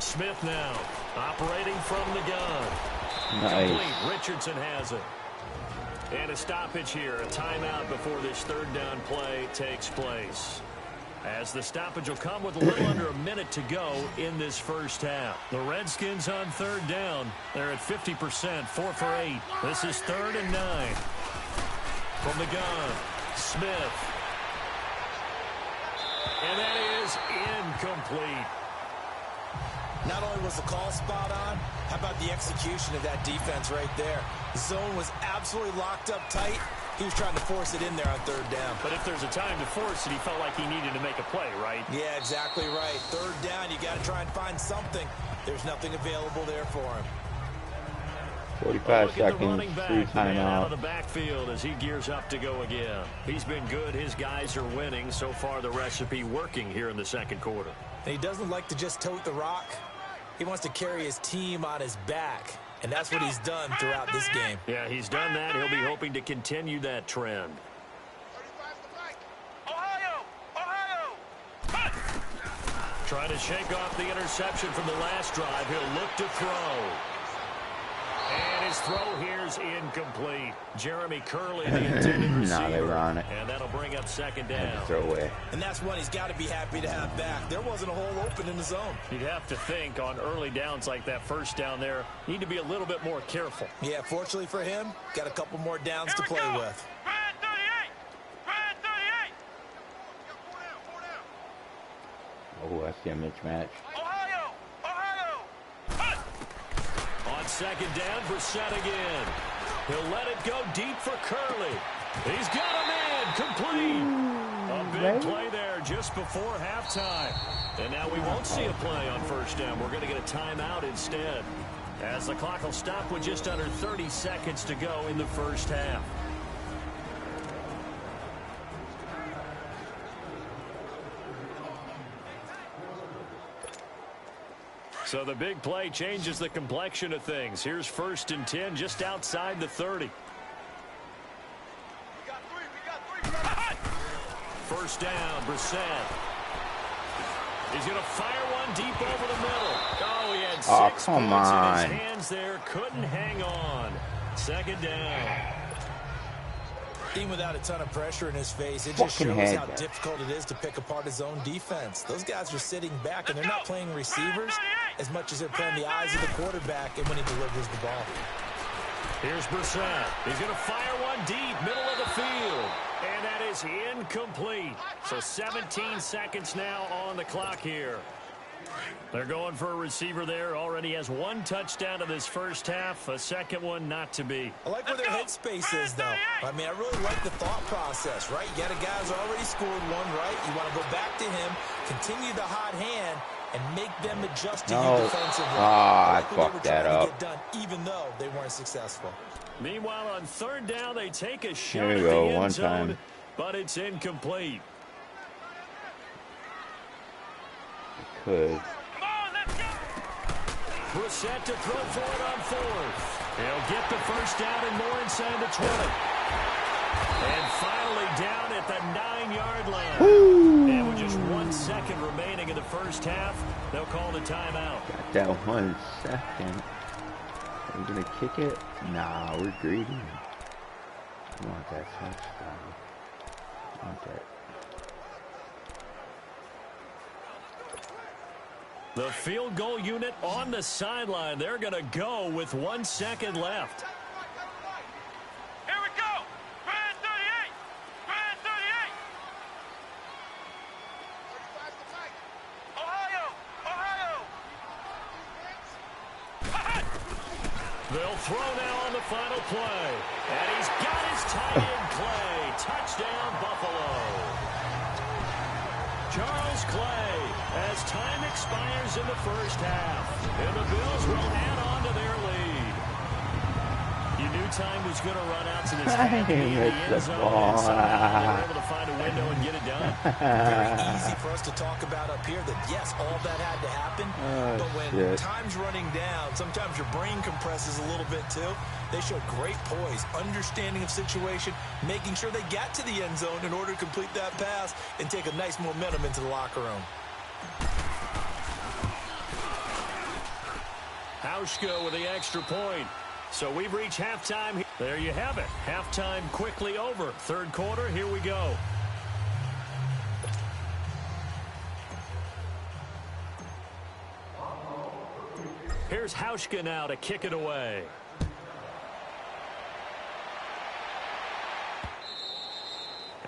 Smith now operating from the gun. Nice. Complete. Richardson has it. And a stoppage here, a timeout before this 3rd down play takes place. As the stoppage will come with a little under a minute to go in this first half. The Redskins on 3rd down. They're at 50%, 4 for 8. This is 3rd and 9. From the gun, Smith. And that is incomplete. Not only was the call spot on, how about the execution of that defense right there? The zone was absolutely locked up tight. He was trying to force it in there on 3rd down. But if there's a time to force it, he felt like he needed to make a play, right? Yeah, exactly right. 3rd down, you got to try and find something. There's nothing available there for him. 45 seconds, 3 out of timeout. the backfield as he gears up to go again. He's been good. His guys are winning. So far, the recipe working here in the 2nd quarter. And he doesn't like to just tote the rock. He wants to carry his team on his back. And that's what he's done throughout this game. Yeah, he's done that. He'll be hoping to continue that trend. Trying to shake off the interception from the last drive. He'll look to throw. And his throw here's incomplete. Jeremy Curley, the intended receiver. Nah, they were on it. And that'll bring up 2nd down. Throw away. And that's one he's got to be happy to have back. There wasn't a hole open in the zone. You'd have to think on early downs like that first down there, need to be a little bit more careful. Yeah, fortunately for him, got a couple more downs to play with. Oh, I see a mismatch. On 2nd down, Brissett again. He'll let it go deep for Curley. He's got a man complete. A big play there just before halftime. And now we won't see a play on first down. We're going to get a timeout instead, as the clock will stop with just under 30 seconds to go in the first half. So the big play changes the complexion of things. Here's 1st and 10 just outside the 30. First down, Brissett. He's going to fire one deep over the middle. Oh, he had 6 points in his hands there. Couldn't hang on. 2nd down. Even without a ton of pressure in his face, it just shows how difficult it is to pick apart his own defense. Those guys are sitting back, and they're not playing receivers as much as they're playing the eyes of the quarterback and when he delivers the ball. Here's Brissett. He's going to fire one deep, middle of the field. And that is incomplete. So 17 seconds now on the clock here. They're going for a receiver there. Already has one touchdown in this first half. A second one not to be. I like where their headspace is, though. I mean, I really like the thought process, right? You got a guy who's already scored one, right? You want to go back to him, continue the hot hand, and make them adjust to you defensively. I fucked that up. Get done, even though they weren't successful. Meanwhile, on third down, they take a shot There at you the go, end one zone, time. but it's incomplete. Could. Brissett to throw for it on fourth. He'll get the first down and more inside the 20. And finally down at the 9-yard line. Woo. And with just 1 second remaining in the first half, they'll call the timeout. Got that 1 second. Are we going to kick it? Nah, we're greedy. We want that touchdown. We want that. The field goal unit on the sideline. They're going to go with 1 second left. Here we go. Brand 38. Brand 38. Ohio. They'll throw now on the final play. And he's got his tight end Clay. Touchdown, Buffalo. Charles Clay, as time expires in the first half. And the Bills will add on to their lead. You knew time was going to run out, so this had to be in the end zone. And somehow they were able to find a window and get it done. Very easy for us to talk about up here that, yes, all that had to happen. But when time's running down, sometimes your brain compresses a little bit too. They showed great poise, understanding of situation, making sure they got to the end zone in order to complete that pass and take a nice momentum into the locker room. Hauschka with the extra point. So we've reached halftime. There you have it. Halftime quickly over. Third quarter, here we go. Here's Hauschka now to kick it away.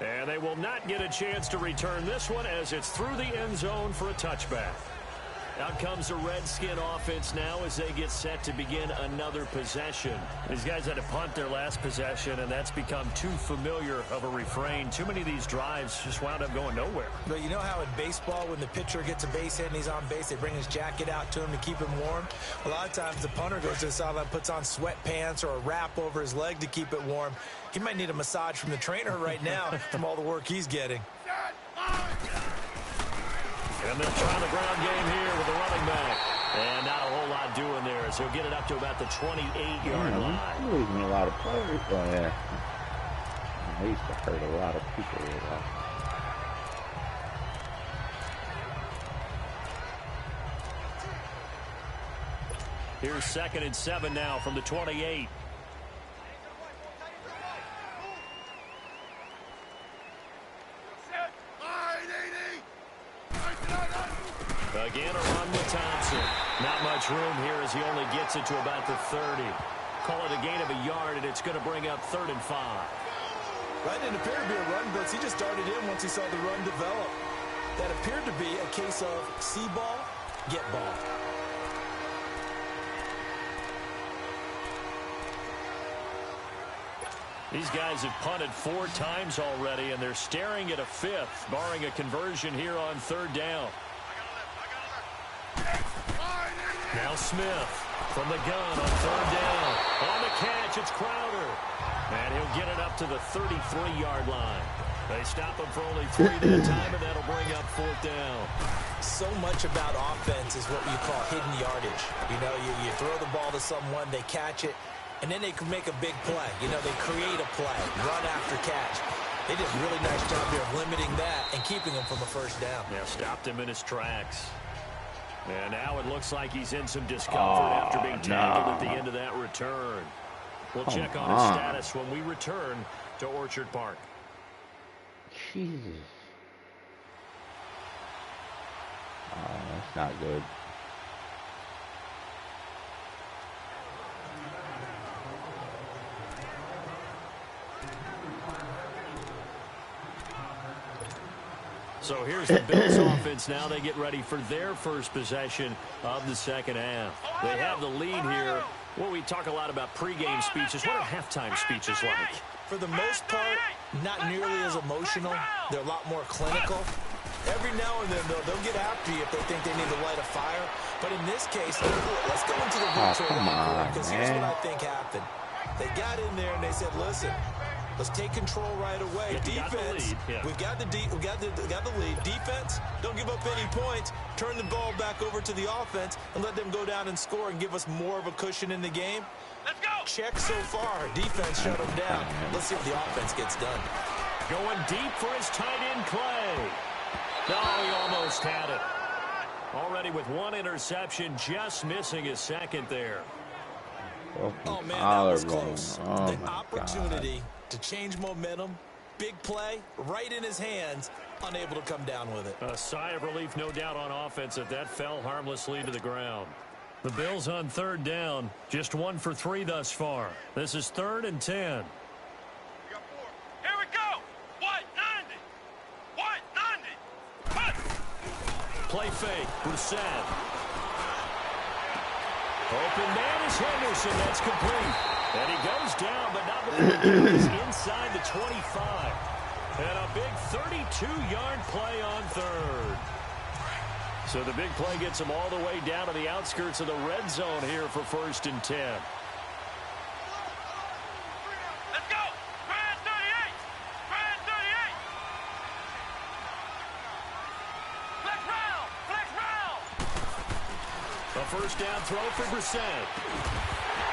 And they will not get a chance to return this one as it's through the end zone for a touchback. Out comes the Redskin offense now as they get set to begin another possession. These guys had to punt their last possession, and that's become too familiar of a refrain. Too many of these drives just wound up going nowhere. But you know how in baseball, when the pitcher gets a base hit and he's on base, they bring his jacket out to him to keep him warm? A lot of times the punter goes to the sideline, puts on sweatpants or a wrap over his leg to keep it warm. He might need a massage from the trainer right now from all the work he's getting. And they'll try the ground game here with the running back. And not a whole lot doing there as he'll get it up to about the 28-yard line. He's losing a lot of players. Oh, yeah. I used to hurt a lot of people with that. Here's 2nd and 7 now from the 28. Again, a run with Thompson. Not much room here as he only gets it to about the 30. Call it a gain of a yard, and it's going to bring up 3rd and 5. That didn't appear to be a run blitz. He just started in once he saw the run develop. That appeared to be a case of see ball, get ball. These guys have punted 4 times already, and they're staring at a 5th, barring a conversion here on 3rd down. Now Smith from the gun on 3rd down. On the catch, it's Crowder. And he'll get it up to the 33-yard line. They stop him for only 3 that time, and that'll bring up 4th down. So much about offense is what we call hidden yardage. You know, you throw the ball to someone, they catch it, and then they can make a big play. You know, they create a play, run after catch. They did a really nice job here of limiting that and keeping him from a first down. Yeah, stopped him in his tracks. And now it looks like he's in some discomfort after being tackled at the end of that return. We'll check on his status when we return to Orchard Park. Jesus. Oh, that's not good. So here's the Bills offense now. They get ready for their first possession of the second half. They have the lead here. Well, we talk a lot about pregame speeches. What are halftime speeches like? For the most part, not nearly as emotional. They're a lot more clinical. Every now and then, they'll get after you if they think they need to light a fire. But in this case, let's go into the retreat because here's what I think happened. They got in there and they said, listen, let's take control right away. Defense, we've got the lead. Defense, don't give up any points. Turn the ball back over to the offense and let them go down and score and give us more of a cushion in the game. Let's go. Check so far. Defense shut them down. Let's see if the offense gets done. Going deep for his tight end, Clay. No, he almost had it. Already with one interception, just missing his second there. Oh, man, that was close. An opportunity to change momentum. Big play, right in his hands, unable to come down with it. A sigh of relief, no doubt, on offense if that fell harmlessly to the ground. The Bills on third down, just 1 for 3 thus far. This is 3rd and 10. Here we go. 190. 190. Cut. Play fake, Brissett. Open man is Henderson, that's complete. And he goes down, but not before he's inside the 25. And a big 32-yard play on third. So the big play gets him all the way down to the outskirts of the red zone here for 1st and 10. Let's go. Brand 38. Brand 38. Flex round. Flex round. A first down throw for Brissett.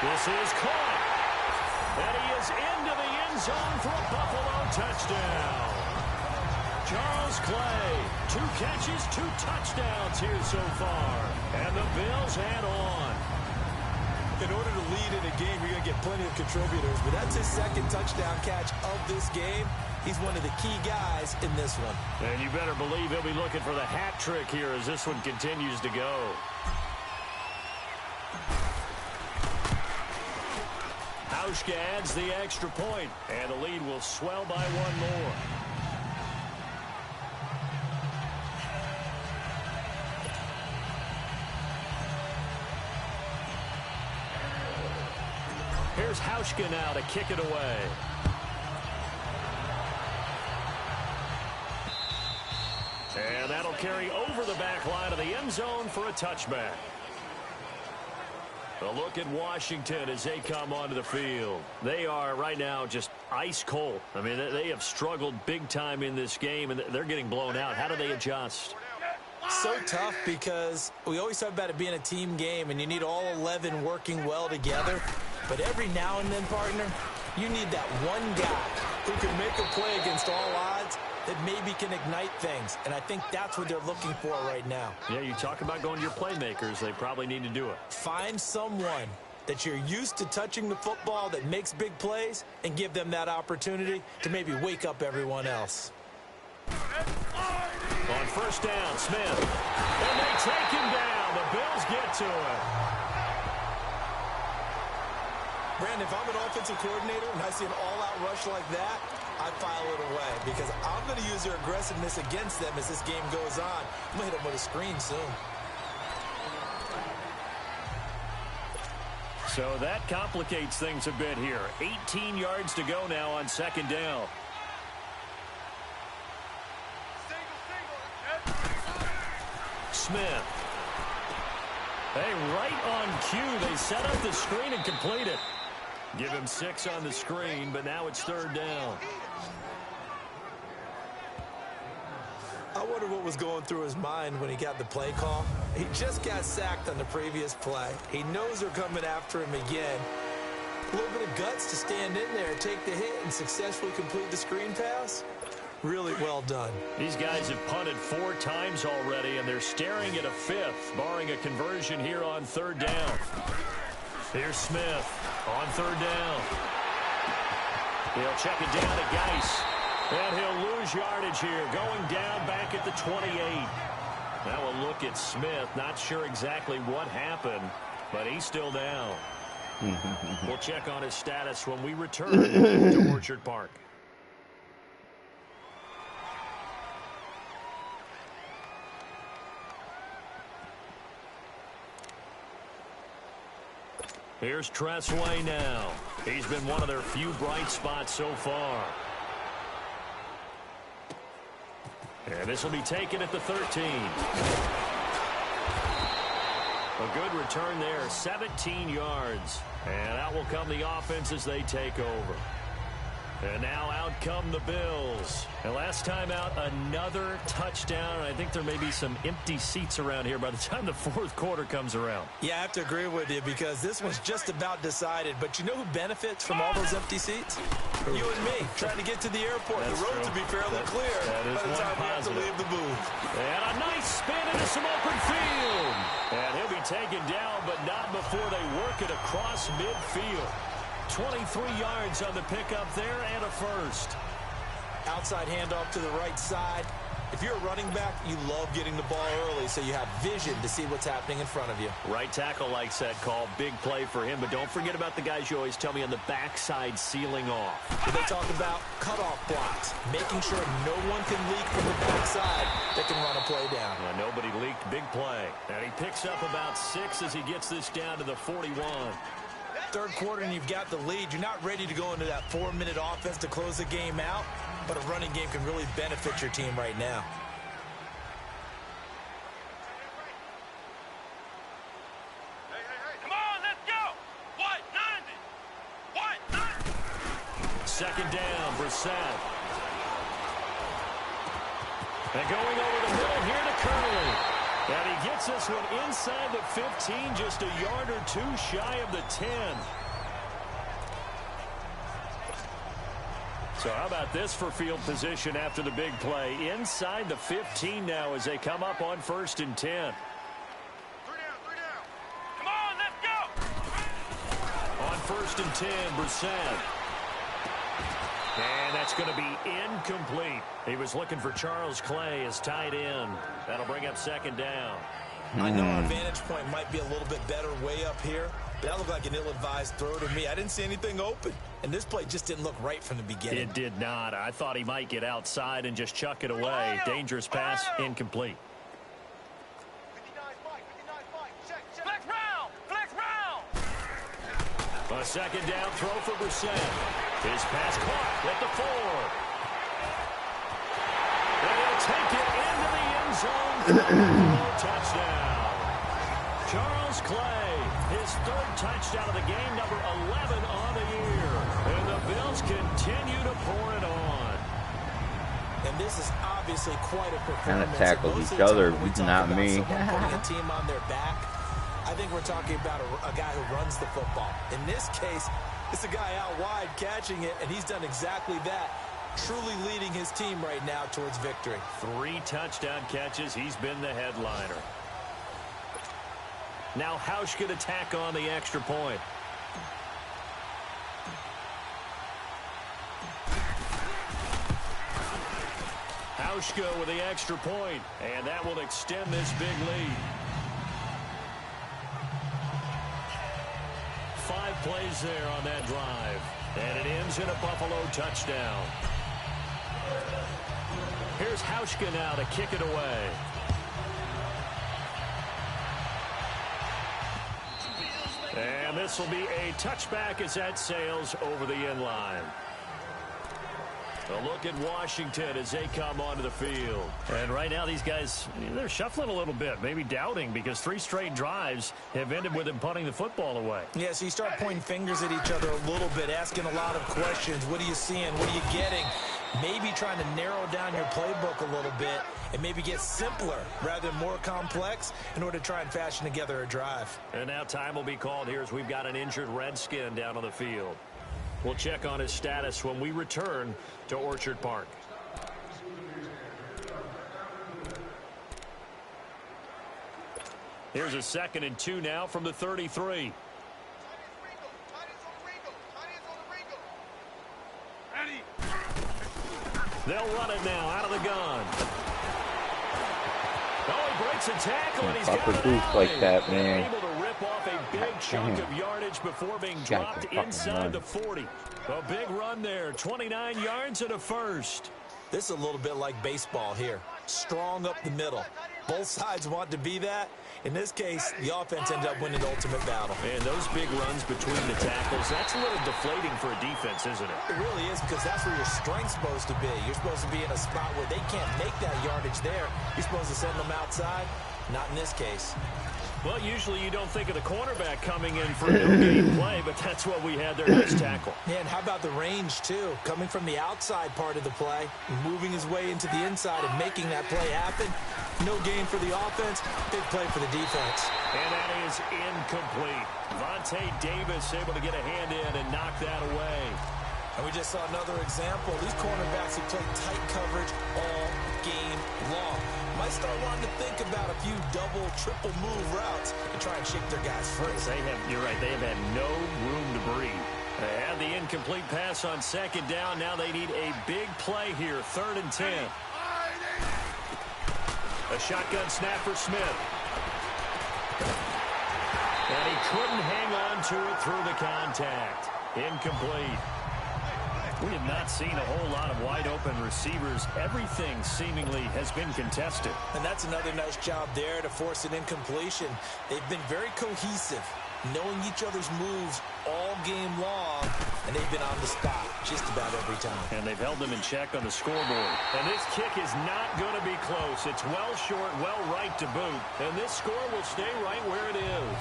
This is caught. And he is into the end zone for a Buffalo touchdown. Charles Clay, 2 catches, 2 touchdowns here so far. And the Bills head on. In order to lead in a game, you're going to get plenty of contributors, but that's his 2nd touchdown catch of this game. He's one of the key guys in this one. And you better believe he'll be looking for the hat trick here as this one continues to go. Hauschka adds the extra point, and the lead will swell by 1 more. Here's Hauschka now to kick it away. And that'll carry over the back line of the end zone for a touchback. A look at Washington as they come onto the field. They are right now just ice cold. I mean, they have struggled big time in this game, and they're getting blown out. How do they adjust? So tough because we always talk about it being a team game, and you need all 11 working well together. But every now and then, partner, you need that one guy who can make a play against all odds that maybe can ignite things. And I think that's what they're looking for right now. Yeah, you talk about going to your playmakers. They probably need to do it. Find someone that you're used to touching the football that makes big plays and give them that opportunity to maybe wake up everyone else. On first down, Smith. And they take him down. The Bills get to it. Brandon, if I'm an offensive coordinator and I see an all-out rush like that, I file it away because I'm going to use their aggressiveness against them as this game goes on. I'm going to hit them with a screen soon. So that complicates things a bit here. 18 yards to go now on second down. Smith. Hey, right on cue. They set up the screen and complete it. Give him 6 on the screen, but now it's third down. I wonder what was going through his mind when he got the play call. He just got sacked on the previous play. He knows they're coming after him again. A little bit of guts to stand in there, take the hit, and successfully complete the screen pass. Really well done. These guys have punted 4 times already, and they're staring at a 5th, barring a conversion here on third down. Here's Smith on third down. He'll check it down to Geis. And he'll lose yardage here, going down back at the 28. Now a look at Smith. Not sure exactly what happened, but he's still down. We'll check on his status when we return to Orchard Park. Here's Tressway now. He's been one of their few bright spots so far. And this will be taken at the 13. A good return there, 17 yards. And out will come the offense as they take over. And now out come the Bills. And last time out, another touchdown. I think there may be some empty seats around here by the time the fourth quarter comes around. Yeah, I have to agree with you because this one's just about decided. But you know who benefits from all those empty seats? You and me, trying to get to the airport. That's the road true. to be fairly clear by the time we have to leave the booth. And a nice spin into some open field. And he'll be taken down, but not before they work it across midfield. 23 yards on the pickup there and a first. Outside handoff to the right side. If you're a running back, you love getting the ball early so you have vision to see what's happening in front of you. Right tackle likes that call. Big play for him, but don't forget about the guys you always tell me on the backside sealing off. They talk about cutoff blocks, making sure no one can leak from the backside that can run a play down. Nobody leaked. Big play. And he picks up about 6 as he gets this down to the 41. Third quarter and you've got the lead. You're not ready to go into that 4-minute offense to close the game out, but a running game can really benefit your team right now. Come on, let's go. What? 90. What? 90. Second down, Brissett. And going over the middle here to Curley. And he gets this one inside the 15, just a yard or two shy of the 10. So how about this for field position after the big play? Inside the 15 now as they come up on 1st and 10. 3 down. Come on, let's go. On 1st and 10, Brissett. And that's going to be incomplete. He was looking for Charles Clay as tight end. That'll bring up second down. I know our vantage point might be a little bit better way up here, but that looked like an ill-advised throw to me. I didn't see anything open, and this play just didn't look right from the beginning. It did not. I thought he might get outside and just chuck it away. Dangerous pass, incomplete. Flex round. A second down throw for Brissett. His pass caught at the 4. They'll take it into the end zone. Touchdown. Charles Clay, his 3rd touchdown of the game, number 11 on the year. And the Bills continue to pour it on. And this is obviously quite a performance. Kind of tackled each other, not me. Putting a team on their back, I think we're talking about a guy who runs the football. In this case, it's a guy out wide catching it, and he's done exactly that, truly leading his team right now towards victory. 3 touchdown catches. He's been the headliner. Now Hauschka to tack on the extra point. Hauschka with the extra point, and that will extend this big lead. 5 plays there on that drive, and it ends in a Buffalo touchdown. Here's Hauschka now to kick it away. And this will be a touchback as that sails over the end line. A look at Washington as they come onto the field. And right now these guys, they're shuffling a little bit, maybe doubting, because 3 straight drives have ended with them punting the football away. Yeah, so you start pointing fingers at each other a little bit, asking a lot of questions. What are you seeing? What are you getting? Maybe trying to narrow down your playbook a little bit and maybe get simpler rather than more complex in order to try and fashion together a drive. And now time will be called here as we've got an injured Redskin down on the field. We'll check on his status when we return to Orchard Park. Here's a 2nd and 2 now from the 33. They'll run it now out of the gun. Oh, he breaks a tackle, and he's got it out. Like that, man. Able to rip off a big chunk of yardage before being dropped inside the 40. A big run there, 29 yards and a first. This is a little bit like baseball here. Strong up the middle. Both sides want to be that, In this case, the offense ended up winning the ultimate battle. And those big runs between the tackles, that's a little deflating for a defense, isn't it? It really is, because that's where your strength's supposed to be. You're supposed to be in a spot where they can't make that yardage there. You're supposed to send them outside. Not in this case. Well, usually you don't think of the cornerback coming in for a no-gain play, but that's what we had there. Nice tackle. Yeah, and how about the range, too? Coming from the outside part of the play, moving his way into the inside and making that play happen. No gain for the offense, big play for the defense. And that is incomplete. Vontae Davis able to get a hand in and knock that away. And we just saw another example. These cornerbacks have played tight coverage all game long. Might start wanting to think about a few double, triple move routes and try and shake their guys free. You're right, they have had no room to breathe. They had the incomplete pass on second down. Now they need a big play here, 3rd and 10. A shotgun snap for Smith. And he couldn't hang on to it through the contact. Incomplete. We have not seen a whole lot of wide-open receivers. Everything seemingly has been contested. And that's another nice job there to force an incompletion. They've been very cohesive, knowing each other's moves all game long, and they've been on the spot just about every time. And they've held them in check on the scoreboard. And this kick is not going to be close. It's well short, well right to boot. And this score will stay right where it is.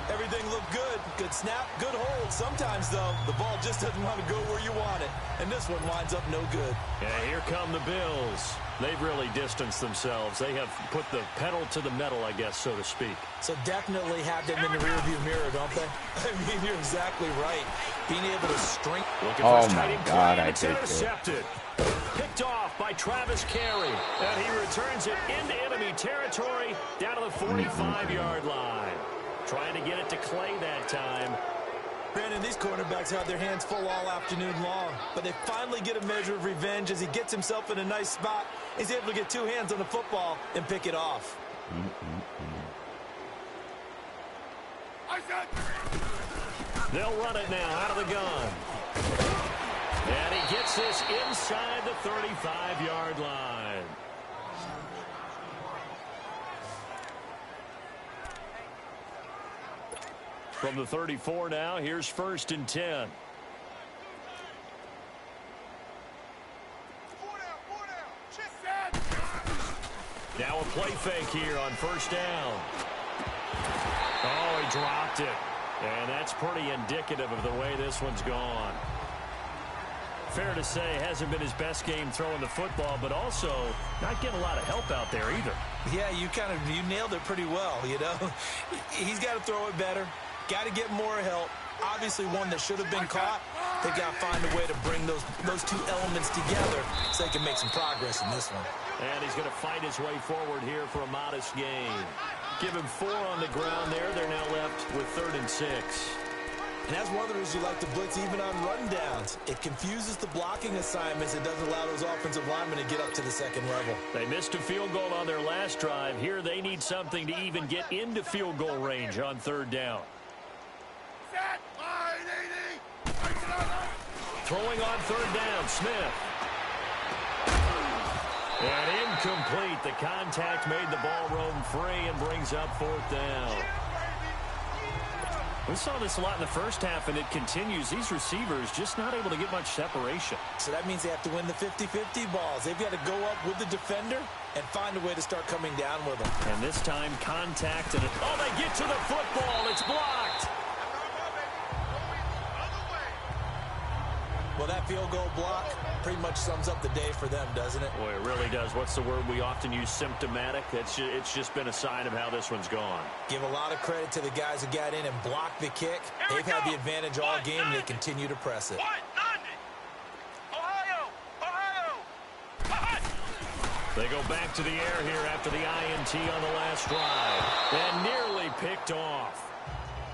Everything looked good. Good snap, good hold. Sometimes, though, the ball just doesn't want to go where you want it. And this one winds up no good. Yeah, here come the Bills. They've really distanced themselves. They have put the pedal to the metal, I guess, so to speak. So definitely have them in the rearview mirror, don't they? I mean, you're exactly right. Being able to string. Oh, my God, I it's take intercepted. Picked off by Travis Carey. And he returns it into enemy territory down to the 45-yard line. Trying to get it to Clay that time. Brandon, these cornerbacks had their hands full all afternoon long, but they finally get a measure of revenge as he gets himself in a nice spot. He's able to get 2 hands on the football and pick it off. They'll run it now out of the gun. And he gets this inside the 35-yard line. From the 34 now, here's 1st and 10. Now a play fake here on 1st down. Oh, he dropped it. And that's pretty indicative of the way this one's gone. Fair to say, hasn't been his best game throwing the football, but also not getting a lot of help out there either. Yeah, you nailed it pretty well, you know. He's got to throw it better. Got to get more help. Obviously one that should have been caught. They've got to find a way to bring those 2 elements together so they can make some progress in this one. And he's going to fight his way forward here for a modest gain. Give him 4 on the ground there. They're now left with 3rd and 6. And as others, you like to blitz even on rundowns. It confuses the blocking assignments. It doesn't allow those offensive linemen to get up to the 2nd level. They missed a field goal on their last drive. Here they need something to even get into field goal range on 3rd down. Throwing on 3rd down, Smith. And incomplete. The contact made the ball roam free and brings up 4th down. We saw this a lot in the first half, and it continues. These receivers just not able to get much separation. So that means they have to win the 50-50 balls. They've got to go up with the defender and find a way to start coming down with them. And this time, contact. And they get to the football. It's blocked. Well, that field goal block pretty much sums up the day for them, doesn't it? Boy, it really does. What's the word we often use? Symptomatic. It's just been a sign of how this one's gone. Give a lot of credit to the guys who got in and blocked the kick. They've had the advantage all game, and they continue to press it. They go back to the air here after the INT on the last drive. And nearly picked off.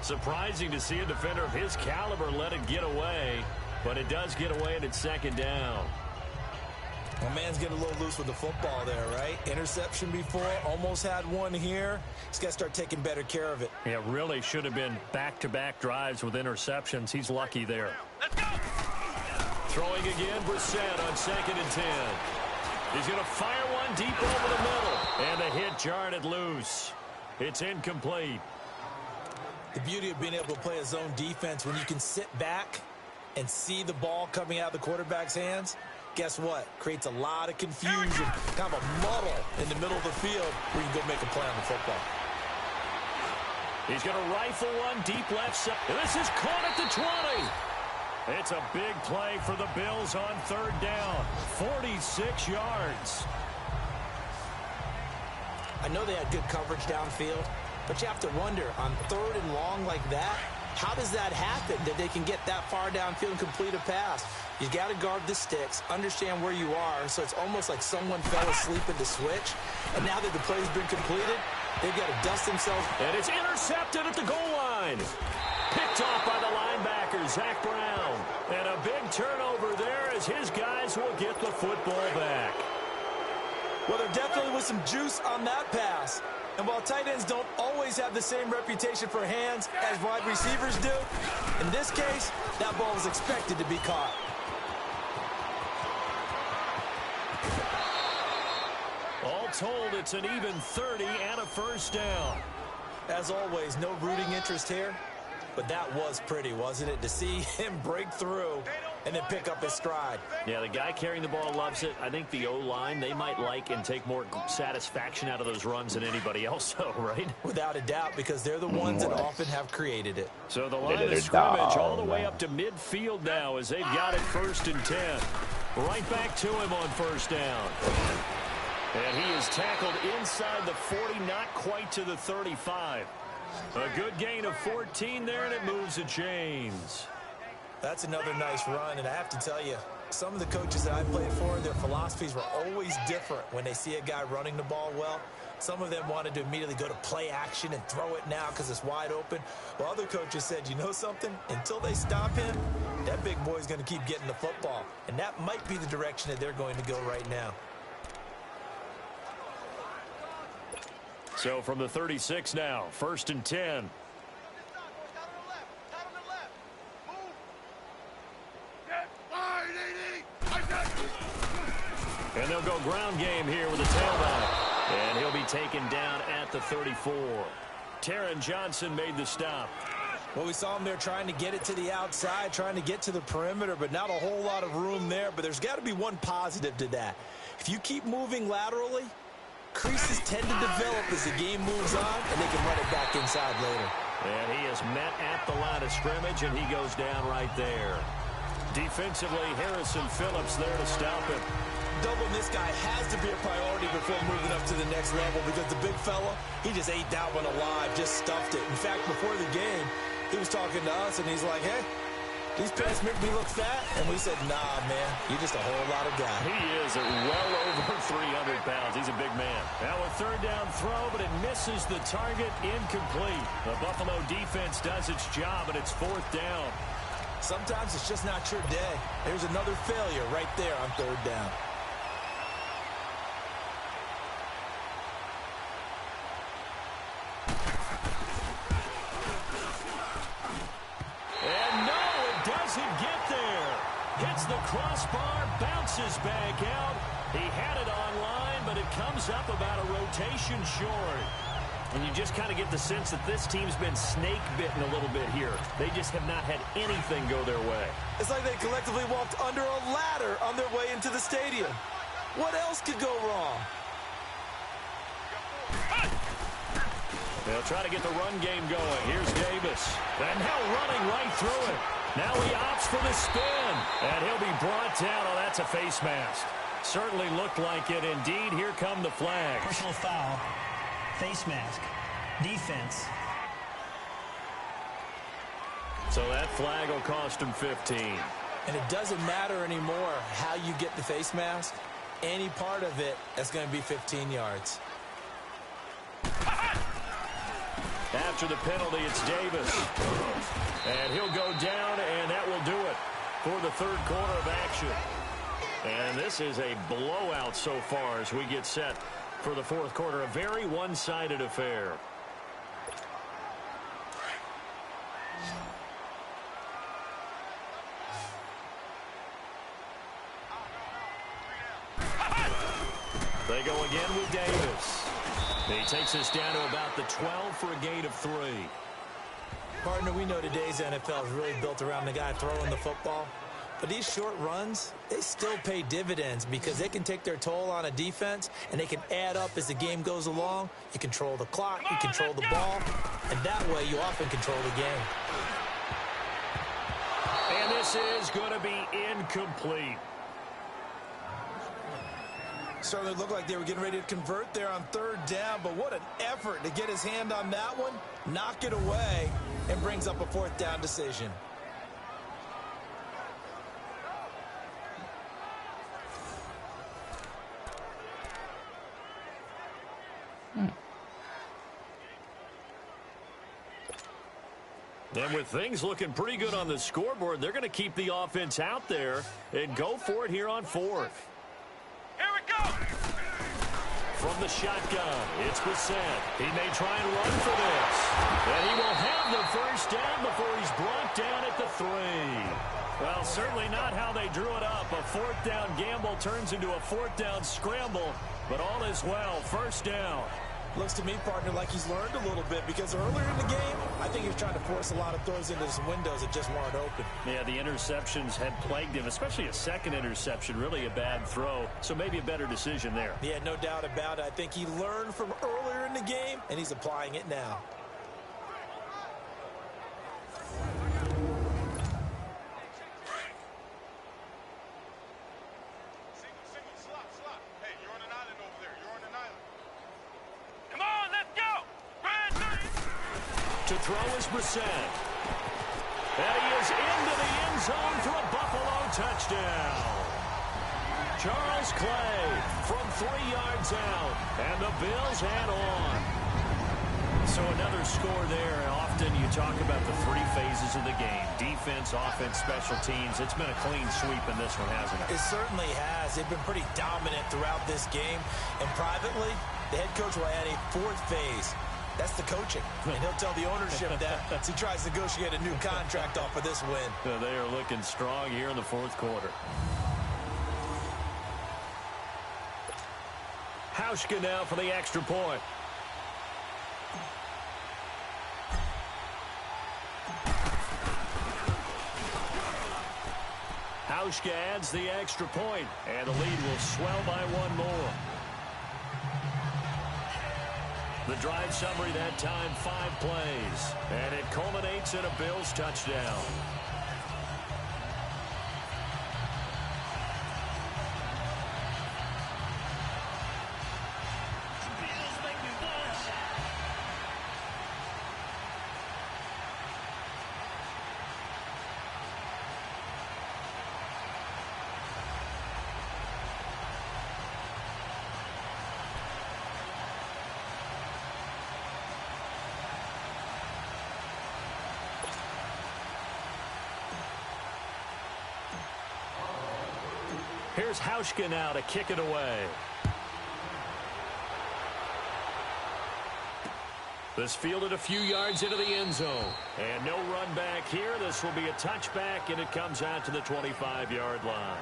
Surprising to see a defender of his caliber let it get away. But it does get away, and it's 2nd down. Well, man's getting a little loose with the football there, right? Interception before, almost had one here. He's got to start taking better care of it. Yeah, really should have been back-to-back drives with interceptions. He's lucky there. Let's go. Throwing again, Brissett on 2nd and 10. He's going to fire one deep over the middle. And the hit jarred it loose. It's incomplete. The beauty of being able to play a zone defense when you can sit back and see the ball coming out of the quarterback's hands, guess what? Creates a lot of confusion, kind of a muddle in the middle of the field where you can go make a play on the football. He's going to rifle one deep left side. This is caught at the 20. It's a big play for the Bills on third down. 46 yards. I know they had good coverage downfield, but you have to wonder, on third and long like that, how does that happen that they can get that far downfield and complete a pass? You got to guard the sticks, understand where you are, so it's almost like someone fell asleep at the switch, and now that the play's been completed, they've got to dust themselves. And it's intercepted at the goal line. Picked off by the linebacker, Zach Brown. And a big turnover there as his guys will get the football back. Well, there definitely was some juice on that pass. And while tight ends don't always have the same reputation for hands as wide receivers do, in this case, that ball was expected to be caught. All told, it's an even 30 and a first down. As always, no rooting interest here, but that was pretty, wasn't it, to see him break through and then pick up his stride. Yeah, the guy carrying the ball loves it. I think the O-line, they might like and take more satisfaction out of those runs than anybody else, though, right? Without a doubt, because they're the ones that often have created it. So the line of scrimmage all the way up to midfield now as they've got it 1st and 10. Right back to him on first down. And he is tackled inside the 40, not quite to the 35. A good gain of 14 there, and it moves the chains. That's another nice run, and I have to tell you, some of the coaches that I played for, their philosophies were always different when they see a guy running the ball well. Some of them wanted to immediately go to play action and throw it now because it's wide open. While other coaches said, you know something? Until they stop him, that big boy's going to keep getting the football. And that might be the direction that they're going to go right now. So from the 36 now, 1st and 10. And they'll go ground game here with a tailback. And he'll be taken down at the 34. Taron Johnson made the stop. Well, we saw him there trying to get it to the outside, trying to get to the perimeter, but not a whole lot of room there. But there's got to be one positive to that. If you keep moving laterally, creases tend to develop as the game moves on, and they can run it back inside later. And he is met at the line of scrimmage, and he goes down right there. Defensively, Harrison Phillips there to stop him. Doubling this guy has to be a priority before moving up to the next level because the big fella, he just ate that one alive, just stuffed it. In fact, before the game, he was talking to us, and he's like, hey, these pants make me look fat. And we said, nah, man, you're just a whole lot of guy. He is at well over 300 pounds. He's a big man. Now a third down throw, but it misses the target, incomplete. The Buffalo defense does its job, and it's 4th down. Sometimes it's just not your day. There's another failure right there on third down. And no, it doesn't get there. Hits the crossbar, bounces back out. He had it online, but it comes up about a rotation short. And you just kind of get the sense that this team's been snake-bitten a little bit here. They just have not had anything go their way. It's like they collectively walked under a ladder on their way into the stadium. What else could go wrong? They'll try to get the run game going. Here's Davis. And now running right through it. Now he opts for the spin. And he'll be brought down. Oh, that's a face mask. Certainly looked like it. Indeed, here come the flags. Personal foul. Face mask. Defense. So that flag will cost him 15. And it doesn't matter anymore how you get the face mask. Any part of it, that's going to be 15 yards. After the penalty, it's Davis. And he'll go down, and that will do it for the third quarter of action. And this is a blowout so far as we get set for the fourth quarter. A very one-sided affair. They go again with Davis. He takes us down to about the 12 for a gain of 3. Partner, we know today's NFL is really built around the guy throwing the football. But these short runs, they still pay dividends because they can take their toll on a defense, and they can add up as the game goes along. You control the clock, you control the ball, and that way you often control the game. And this is going to be incomplete. Certainly looked like they were getting ready to convert there on 3rd down, but what an effort to get his hand on that one, knock it away, and brings up a 4th down decision. And with things looking pretty good on the scoreboard, they're going to keep the offense out there and go for it here on 4th. Here we go! From the shotgun, it's Brissett. He may try and run for this. And he will have the 1st down before he's brought down at the 3. Well, certainly not how they drew it up. A 4th down gamble turns into a 4th down scramble, but all is well. 1st down. Looks to me, partner, like he's learned a little bit because earlier in the game, I think he was trying to force a lot of throws into some windows that just weren't open. Yeah, the interceptions had plagued him, especially a second interception, really a bad throw. So maybe a better decision there. Yeah, no doubt about it. I think he learned from earlier in the game, and he's applying it now. To throw is Brissett. And he is into the end zone for a Buffalo touchdown. Charles Clay from 3 yards out. And the Bills head on. So another score there. Often you talk about the 3 phases of the game. Defense, offense, special teams. It's been a clean sweep in this one, hasn't it? It certainly has. They've been pretty dominant throughout this game. And privately, the head coach will add a 4th phase. That's the coaching. And he'll tell the ownership that as he tries to negotiate a new contract off of this win. They are looking strong here in the 4th quarter. Hauschka now for the extra point. Hauschka adds the extra point, and the lead will swell by 1 more. The drive summary that time, 5 plays. And it culminates in a Bills touchdown. Here's Hauschka now to kick it away. This fielded a few yards into the end zone. And no run back here. This will be a touchback, and it comes out to the 25-yard line.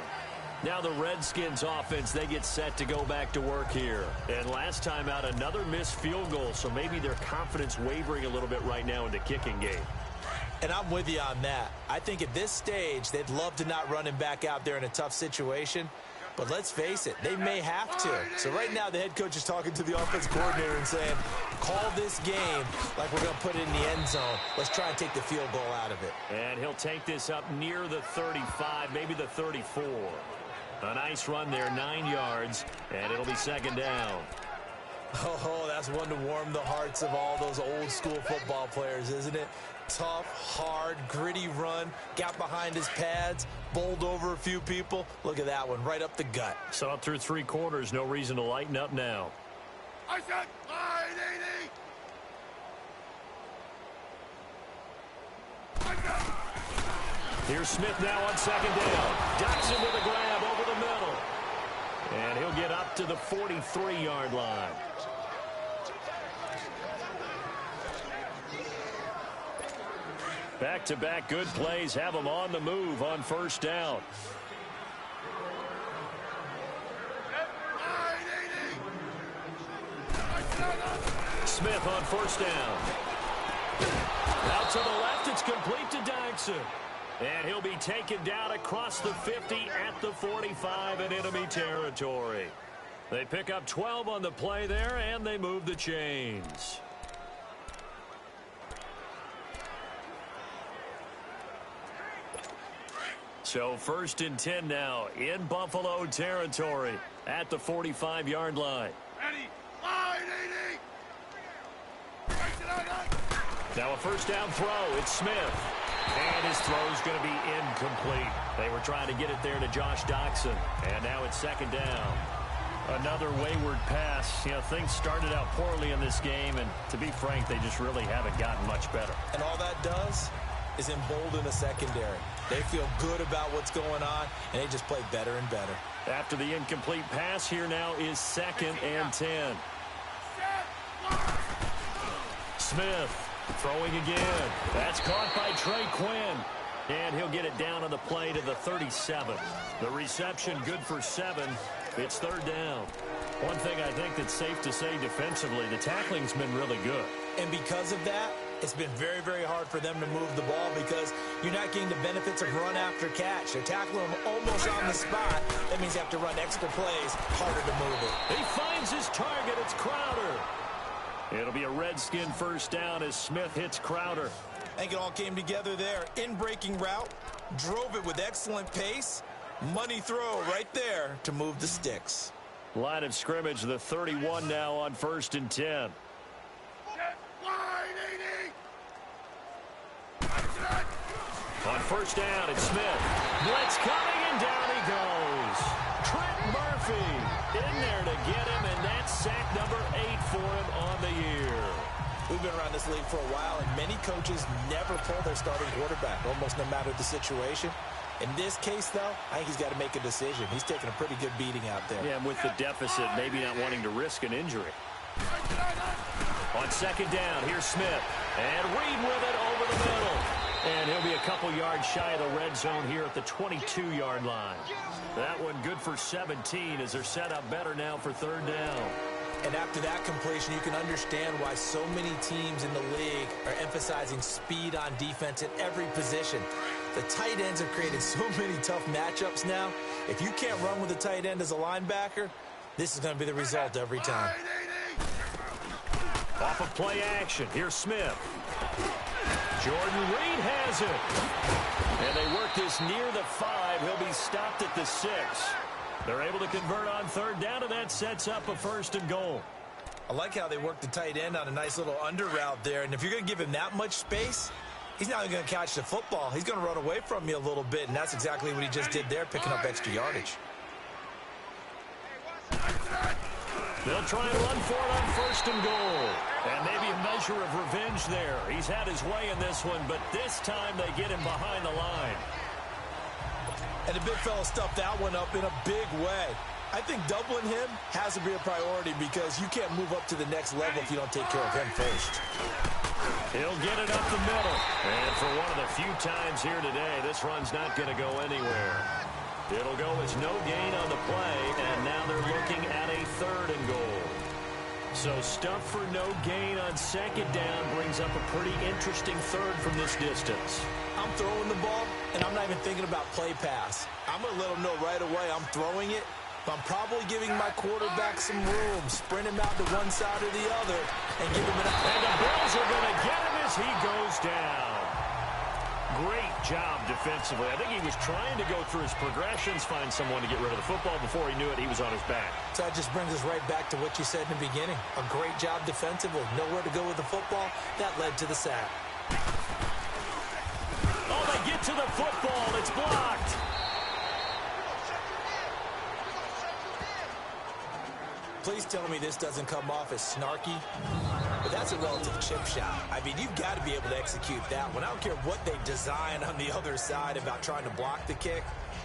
Now the Redskins offense, they get set to go back to work here. And last time out, another missed field goal, so maybe their confidence wavering a little bit right now in the kicking game. And I'm with you on that. I think at this stage, they'd love to not run him back out there in a tough situation. But let's face it, they may have to. So right now, the head coach is talking to the offense coordinator and saying, call this game like we're going to put it in the end zone. Let's try and take the field goal out of it. And he'll take this up near the 35, maybe the 34. A nice run there, 9 yards, and it'll be 2nd down. Oh, that's one to warm the hearts of all those old school football players, isn't it? Tough, hard, gritty run, got behind his pads, bowled over a few people. Look at that one, right up the gut. So up through 3 quarters, no reason to lighten up now. I said 980. Here's Smith now on 2nd down. Dotson with a grab over the middle. And he'll get up to the 43-yard line. Back-to-back good plays have them on the move on 1st down. Smith on first down. Out to the left, it's complete to Dykson. And he'll be taken down across the 50 at the 45 in enemy territory. They pick up 12 on the play there, and they move the chains. So 1st and 10 now in Buffalo territory at the 45-yard line. Ready, line, 80. Now a first down throw. It's Smith. And his throw's going to be incomplete. They were trying to get it there to Josh Doctson. And now it's 2nd down. Another wayward pass. You know, things started out poorly in this game, and to be frank, they just really haven't gotten much better. And all that does is embolden the secondary. They feel good about what's going on, and they just play better and better. After the incomplete pass, here now is 2nd and 10. Smith throwing again. That's caught by Trey Quinn. And he'll get it down on the play to the 37. The reception good for 7. It's 3rd down. One thing I think that's safe to say defensively, the tackling's been really good. And because of that, it's been very, very hard for them to move the ball because you're not getting the benefits of run after catch. They're tackling them almost on the spot. That means you have to run extra plays, harder to move it. He finds his target. It's Crowder. It'll be a Redskin first down as Smith hits Crowder. I think it all came together there. In-breaking route, drove it with excellent pace. Money throw right there to move the sticks. Line of scrimmage, the 31 now on 1st and 10. On first down, it's Smith. Blitz coming, and down he goes. Trent Murphy in there to get him, and that's sack number 8 for him on the year. We've been around this league for a while, and many coaches never pull their starting quarterback, almost no matter the situation. In this case, though, I think he's got to make a decision. He's taking a pretty good beating out there. Yeah, and with the deficit, maybe not wanting to risk an injury. On 2nd down, here's Smith. And Reed with it over the middle. And he'll be a couple yards shy of the red zone here at the 22-yard line. That one good for 17 as they're set up better now for 3rd down. And after that completion, you can understand why so many teams in the league are emphasizing speed on defense at every position. The tight ends have created so many tough matchups now. If you can't run with a tight end as a linebacker, this is going to be the result every time. Off of play action, here's Smith. Jordan Reed has it. And they work this near the 5. He'll be stopped at the 6. They're able to convert on 3rd down, and that sets up a 1st and goal. I like how they work the tight end on a nice little under route there. And if you're going to give him that much space, he's not going to catch the football. He's going to run away from you a little bit, and that's exactly what he just did there, picking up extra yardage. They'll try and run for it on 1st and goal. And maybe a measure of revenge there. He's had his way in this one, but this time they get him behind the line. And the big fella stuffed that one up in a big way. I think doubling him has to be a priority because you can't move up to the next level if you don't take care of him first. He'll get it up the middle. And for one of the few times here today, this run's not going to go anywhere. It'll go as no gain on the play, and now they're looking at a 3rd and goal. So stuff for no gain on 2nd down brings up a pretty interesting 3rd from this distance. I'm throwing the ball, and I'm not even thinking about play pass. I'm going to let them know right away I'm throwing it, but I'm probably giving my quarterback some room, sprint him out to one side or the other, and give him an... And the Bills are going to get him as he goes down. Great job defensively. I think he was trying to go through his progressions, find someone to get rid of the football. Before he knew it, he was on his back. So that just brings us right back to what you said in the beginning. A great job defensively. Nowhere to go with the football. That led to the sack. Oh, they get to the football. It's blocked. Please tell me this doesn't come off as snarky, but that's a relative chip shot. I mean, you've got to be able to execute that one. I don't care what they design on the other side about trying to block the kick.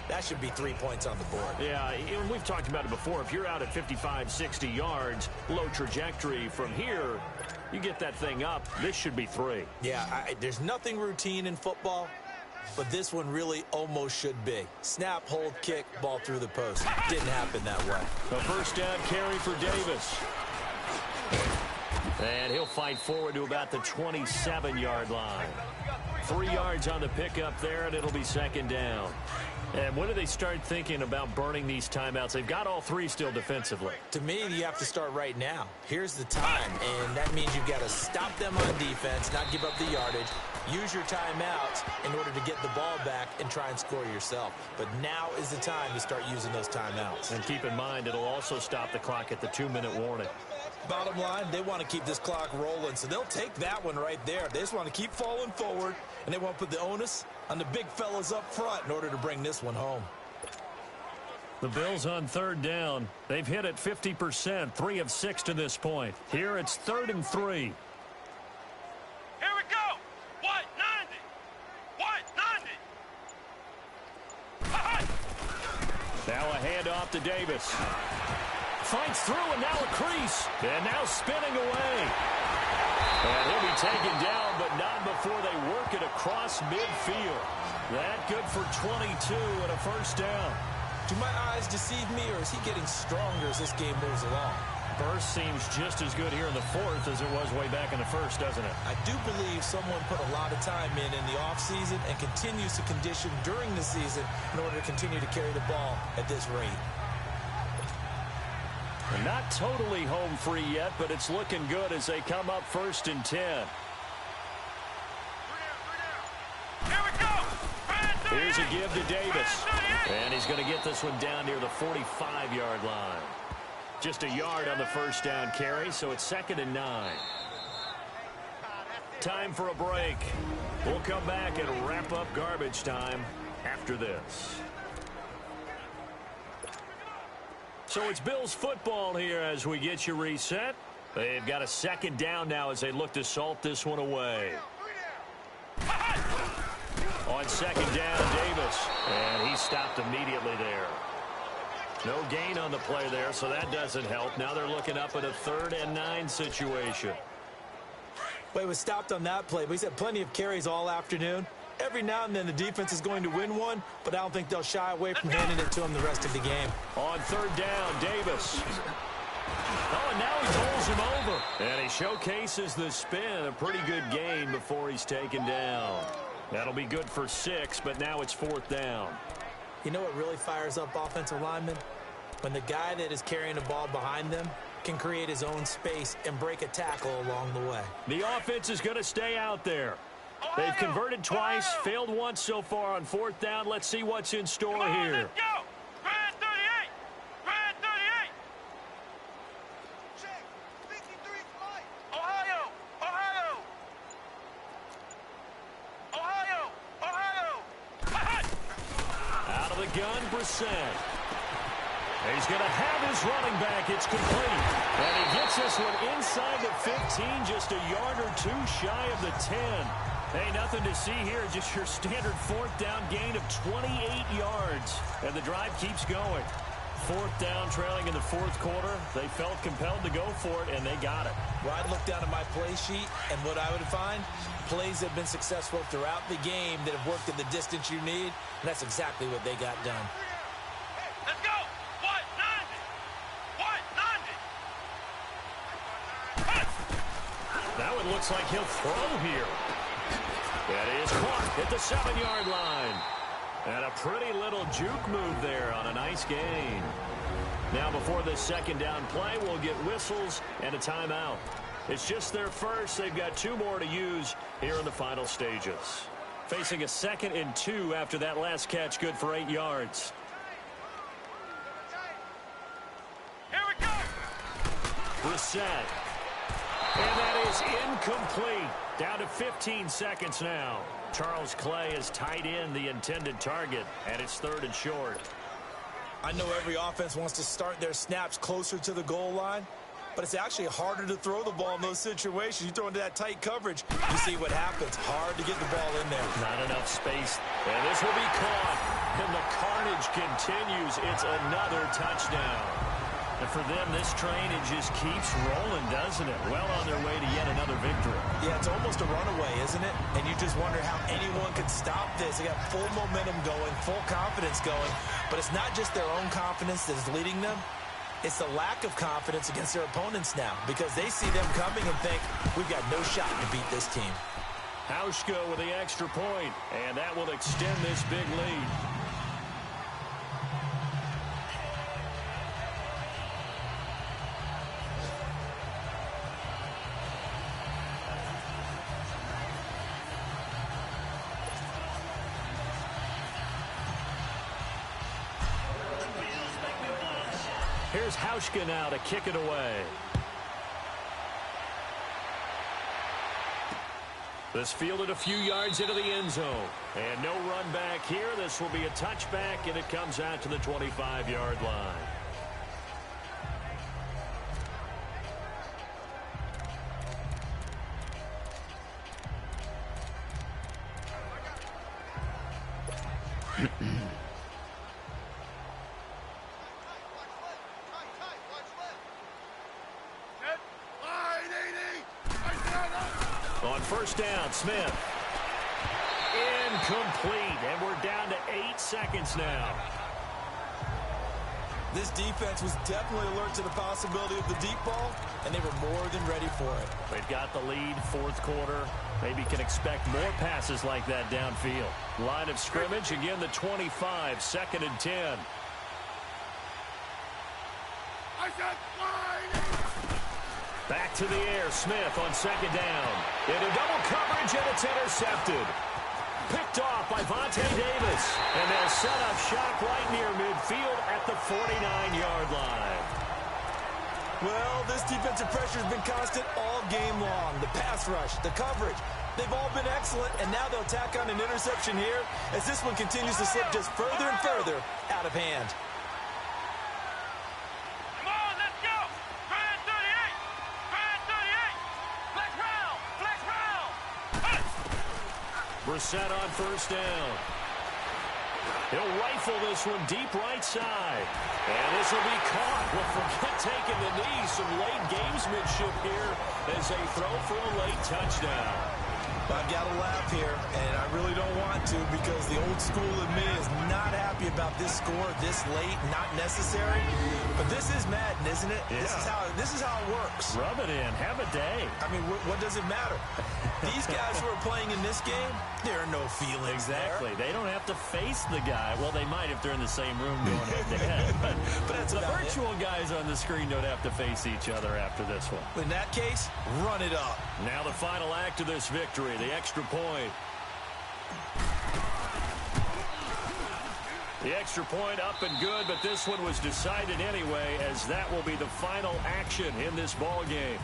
That should be 3 points on the board. Yeah, and we've talked about it before. If you're out at 55, 60 yards, low trajectory from here, you get that thing up, this should be 3. Yeah, there's nothing routine in football, but this one really almost should be. Snap, hold, kick, ball through the post. Didn't happen that way. A 1st down carry for Davis. And he'll fight forward to about the 27-yard line. 3 yards on the pickup there, and it'll be second down. And when do they start thinking about burning these timeouts? They've got all 3 still defensively. To me, you have to start right now. Here's the time, and that means you've got to stop them on defense, not give up the yardage, use your timeouts in order to get the ball back and try and score yourself. But now is the time to start using those timeouts. And keep in mind, it'll also stop the clock at the 2-minute warning. Bottom line, they want to keep this clock rolling, so they'll take that one right there. They just want to keep falling forward, and they want to put the onus on the big fellas up front in order to bring this one home. The Bills on third down. They've hit it 50%, 3 of 6 to this point. Here it's 3rd and 3. Here we go. What? 90. What? 90. Now a handoff to Davis. Fights through, and now a crease. And now spinning away. And he'll be taken down, but not before they work it across midfield. That good for 22 and a first down. Do my eyes deceive me, or is he getting stronger as this game moves along? Burst seems just as good here in the 4th as it was way back in the 1st, doesn't it? I do believe someone put a lot of time in the offseason and continues to condition during the season in order to continue to carry the ball at this rate. And not totally home free yet, but it's looking good as they come up 1st and 10. Here we go. Here's a give to Davis. And he's going to get this one down near the 45-yard line. Just a yard on the first down carry, so it's 2nd and 9. Time for a break. We'll come back and wrap up garbage time after this. So it's Bills football here as we get you reset. They've got a 2nd down now as they look to salt this one away. On 2nd down, Davis. And he stopped immediately there. No gain on the play there, so that doesn't help. Now they're looking up at a 3rd and 9 situation. Well, he was stopped on that play, but he's had plenty of carries all afternoon. Every now and then the defense is going to win one, but I don't think they'll shy away from handing it to him the rest of the game. On 3rd down, Davis. Oh, and now he pulls him over. And he showcases the spin. A pretty good gain before he's taken down. That'll be good for 6, but now it's 4th down. You know what really fires up offensive linemen? When the guy that is carrying the ball behind them can create his own space and break a tackle along the way. The offense is going to stay out there. They've converted twice, failed once so far on 4th down. Let's see what's in store here. Let's go. Red 38. Red 38. Check. 53 flight. Ohio. Ohio. Ohio. Ohio. Out of the gun, Brissett. He's going to have his running back. It's complete. And he gets this one inside the 15, just a yard or 2 shy of the 10. Hey, nothing to see here, just your standard 4th down gain of 28 yards. And the drive keeps going. 4th down, trailing in the 4th quarter. They felt compelled to go for it, and they got it. Well, I'd look down at my play sheet, and what I would find, plays that have been successful throughout the game that have worked at the distance you need, and that's exactly what they got done. Let's go. What? 90. What? 90. Now it looks like he'll throw here. That is caught at the 7-yard line. And a pretty little juke move there on a nice gain. Now before this 2nd down play, we'll get whistles and a timeout. It's just their first. They've got 2 more to use here in the final stages. Facing a 2nd and 2 after that last catch, good for 8 yards. Here we go. Brissett. And that is incomplete. Down to 15 seconds now. Charles Clay has tied in the intended target, and it's 3rd and short. I know every offense wants to start their snaps closer to the goal line, but it's actually harder to throw the ball in those situations. You throw into that tight coverage, you see what happens. Hard to get the ball in there. Not enough space. And this will be caught. And the carnage continues. It's another touchdown. And for them, this train, it just keeps rolling, doesn't it? Well on their way to yet another victory. Yeah, it's almost a runaway, isn't it? And you just wonder how anyone could stop this. They got full momentum going, full confidence going. But it's not just their own confidence that is leading them. It's the lack of confidence against their opponents now because they see them coming and think, we've got no shot to beat this team. Hauschka with the extra point, and that will extend this big lead. Here's Hauschka now to kick it away. This fielded a few yards into the end zone. And no run back here. This will be a touchback, and it comes out to the 25-yard line. On first down, Smith. Incomplete, and we're down to 8 seconds now. This defense was definitely alert to the possibility of the deep ball, and they were more than ready for it. They've got the lead, fourth quarter. Maybe can expect more passes like that downfield. Line of scrimmage, again the 25, 2nd and 10. Back to the air, Smith on 2nd down. Into double coverage, and it's intercepted. Picked off by Vontae Davis. And they'll set up shop right near midfield at the 49-yard line. Well, this defensive pressure has been constant all game long. The pass rush, the coverage, they've all been excellent, and now they'll tack on an interception here as this one continues to slip just further and further out of hand. Brissett on first down. He'll rifle this one deep right side. And this will be caught. Well, forget taking the knee. Some late gamesmanship here as they throw for a late touchdown. I've got to laugh here, and I really don't want to because the old school in me is not happy about this score this late, not necessary. But this is Madden, isn't it? Yeah. This is how it works. Rub it in. Have a day. I mean, what does it matter? These guys who are playing in this game, there are no feelings Exactly. there. They don't have to face the guy. Well, they might if they're in the same room going head-to-head. But that's the about virtual guys on the screen don't have to face each other after this one. In that case, run it up. Now the final act of this victory, the extra point. The extra point up and good, but this one was decided anyway, as that will be the final action in this ball game.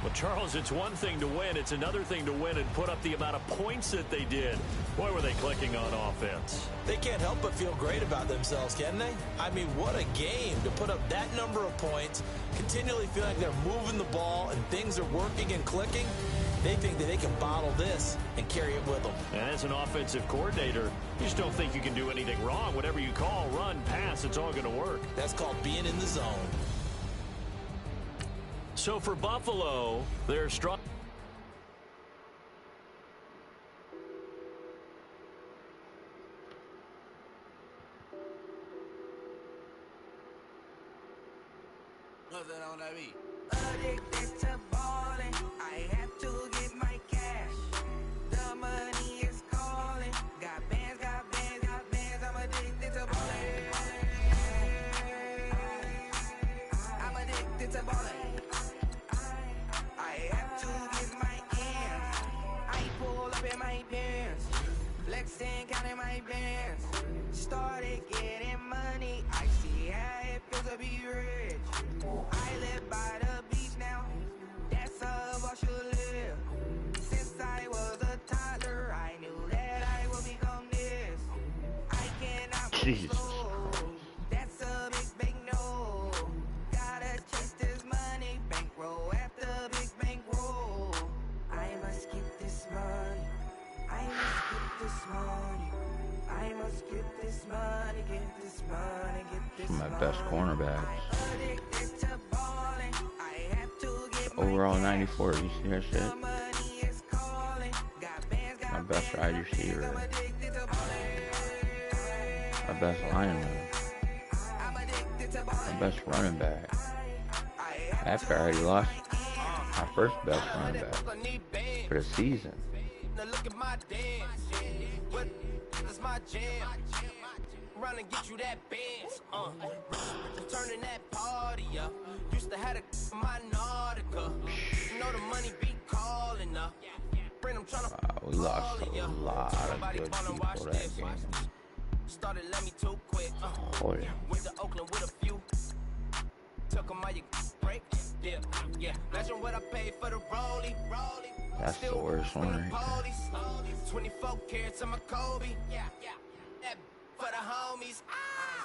Well, Charles, it's one thing to win. It's another thing to win and put up the amount of points that they did. Boy, were they clicking on offense. They can't help but feel great about themselves, can they? I mean, what a game to put up that number of points, continually feeling like they're moving the ball and things are working and clicking. They think that they can bottle this and carry it with them. And as an offensive coordinator, you just don't think you can do anything wrong. Whatever you call, run, pass, it's all going to work. That's called being in the zone. So for Buffalo, they're strong. What's that on that beat? Addicted to balling, I have to get my cash. The money is calling. Got bands, I'm addicted to balling. I'm addicted to balling. I have to get my ends. I pull up in my pants, flexing, counting my bands. Started getting money, I see how it feels to be rich. I live by the beach now, that's how I should live. Since I was a toddler, I knew that I would become this. I cannot Jesus. That's a big no. Gotta chase this money, bankroll after big bankroll. I must get this money. I must get this money. I must get this money, get this money, get this My money. best cornerbacks. Addicted to balling. I have to get Overall 94, you see that shit? money is calling. Got bands, My best wide receiver. addicted to balling. My best lineman. I'm addicted my best running back. After I already lost my first best running back for the season. Now look at my dance. What is my jam? Run and get you that Benz. Turning that party up. Used to have a my Nautica. You know the money be calling up. We lost a lot of good people that game. Started let me too quick. Oh yeah. Went to Oakland with a few. Took them all you break. Yeah. Imagine what I paid for the rollie. That's the worst one right there. 24 carats on my Kobe. Yeah. That for the homies.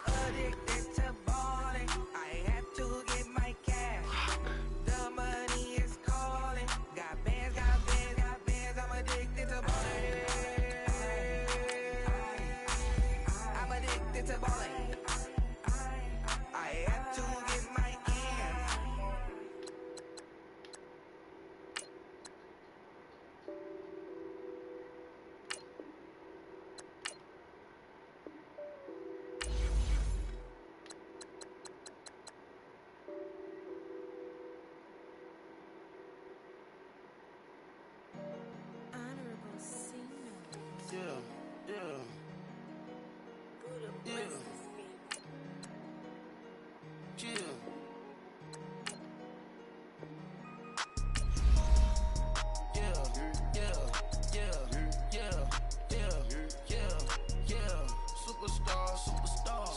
Addicted to balling. I had to get my cash. The money is calling. Got bands. I'm addicted to balling. I'm addicted to balling. I have to get my ends.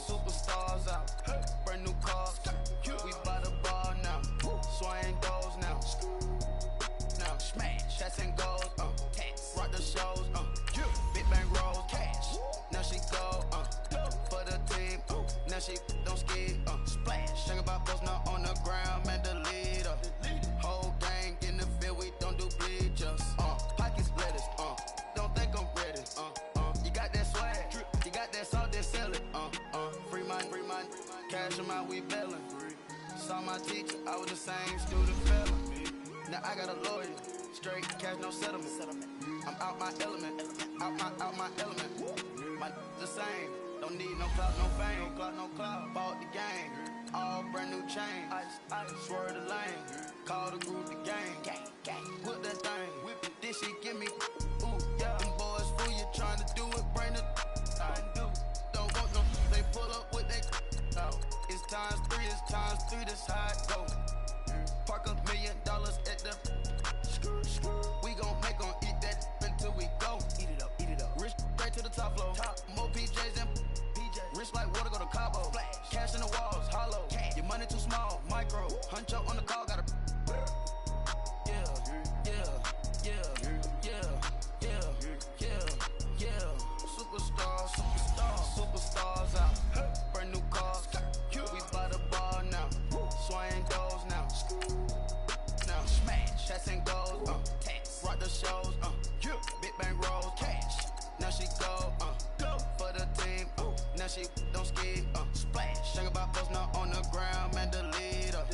Superstars out. Brand new cars. We buy the bar now. Swing goes now. Smash. Shots and goals. Rock the shows. Big bang rolls. Cash. Now she go. For the team. Now she don't ski. Splash. Think about post now on the ground. Man, the leader. Whole gang in the field. We don't do bleachers. Pockets splitters. Don't think I'm ready. You got that swag. You got that salt, then sell it. Free mind. Cash them out, we bailin'. Saw my teacher, I was the same student fella. Now I got a lawyer. Straight cash, no settlement. I'm out my element. Out my element. My the same. Don't need no clout, no fame. No clout. Bought the game. All brand new chain. Ice. Swerve the lane. Call the group the gang. Whip that thing. Whip it. This shit give me. Ooh, yeah. Them boys fool you trying to do it. Bring the. Don't want no. They pull up with they. It's times 3. That's how it go. Park $1 million at the. We gon' eat that until we go. Eat it up. Rich straight to the top floor. More PJs and rich like water go to Cabo. Flash. Cash in the walls, hollow. Your money too small, micro. Hunch up on the call, gotta. Yeah. Superstars out. Brand new cars. We buy the bar now. Swing doors now. Smash. Shots and goals. Rock the shows. Big bang rolls. Cash. Now she go. For the team. Now she don't ski. Splash. Think about post now on the ground. Man, the leader.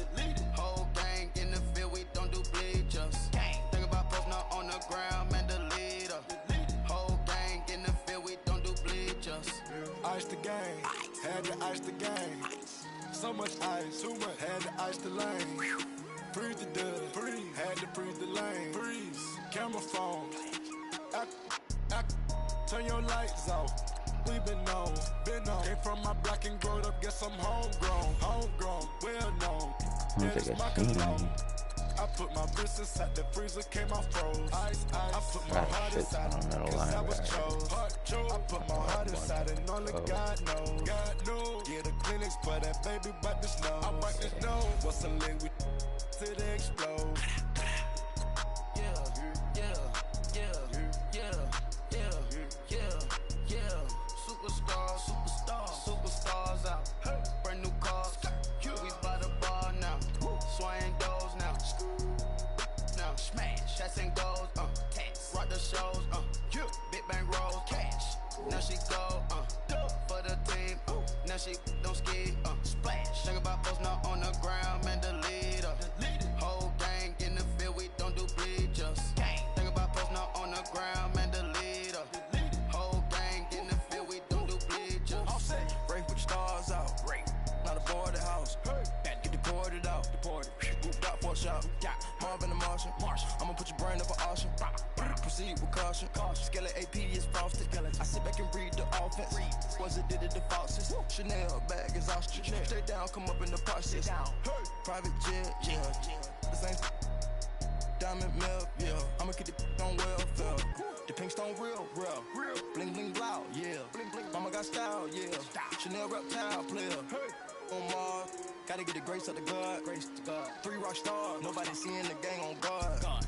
Whole gang in the field. We don't do bleachers. Think about post now on the ground. Man, the leader. Whole gang in the field. We don't do bleachers. Ice the game, had to ice the game. So much ice, too much, had to ice the lane. Freeze the dust, had to freeze the lane. Freeze, camera phone. Turn your lights off. We been on. Came from my block and growed up, guess I'm homegrown, well known. That is my cologne. I put my wrist inside the freezer, came out froze. Ice. I put my heart inside it, cause I was chose. I put my heart inside it, and only God knows. Yeah, the clinics for that baby bite the snow. I bite the snow. What's a link with till they explode? Superstars out. Brand new cars. We buy the bar now. Swing doors now. Smash. Shots and goals. Rock the shows. Big bang rolls. Cash. Now she go. For the team. Now she don't ski. Splash. Think about post now on the ground. Man, the leader. Whole gang in the field. We don't do bleachers. Think about post now on the ground. Man, the leader. Whole gang in the field. We don't do bleachers. All set. Break with stars out. Not a board that proceed with caution. Skeleton AP is frosted. I sit back and read the offense. Was it did it the Foxes? Chanel bag is ostrich. Stay down, come up in the process. Private jet, yeah. The same diamond milk, yeah. I'ma keep the on welfare. The pink stone real. Bling bling blow, yeah. Mama got style, yeah. Chanel reptile player. On Mars, gotta get the grace of the God. 3 rock stars, nobody seeing the gang on guard.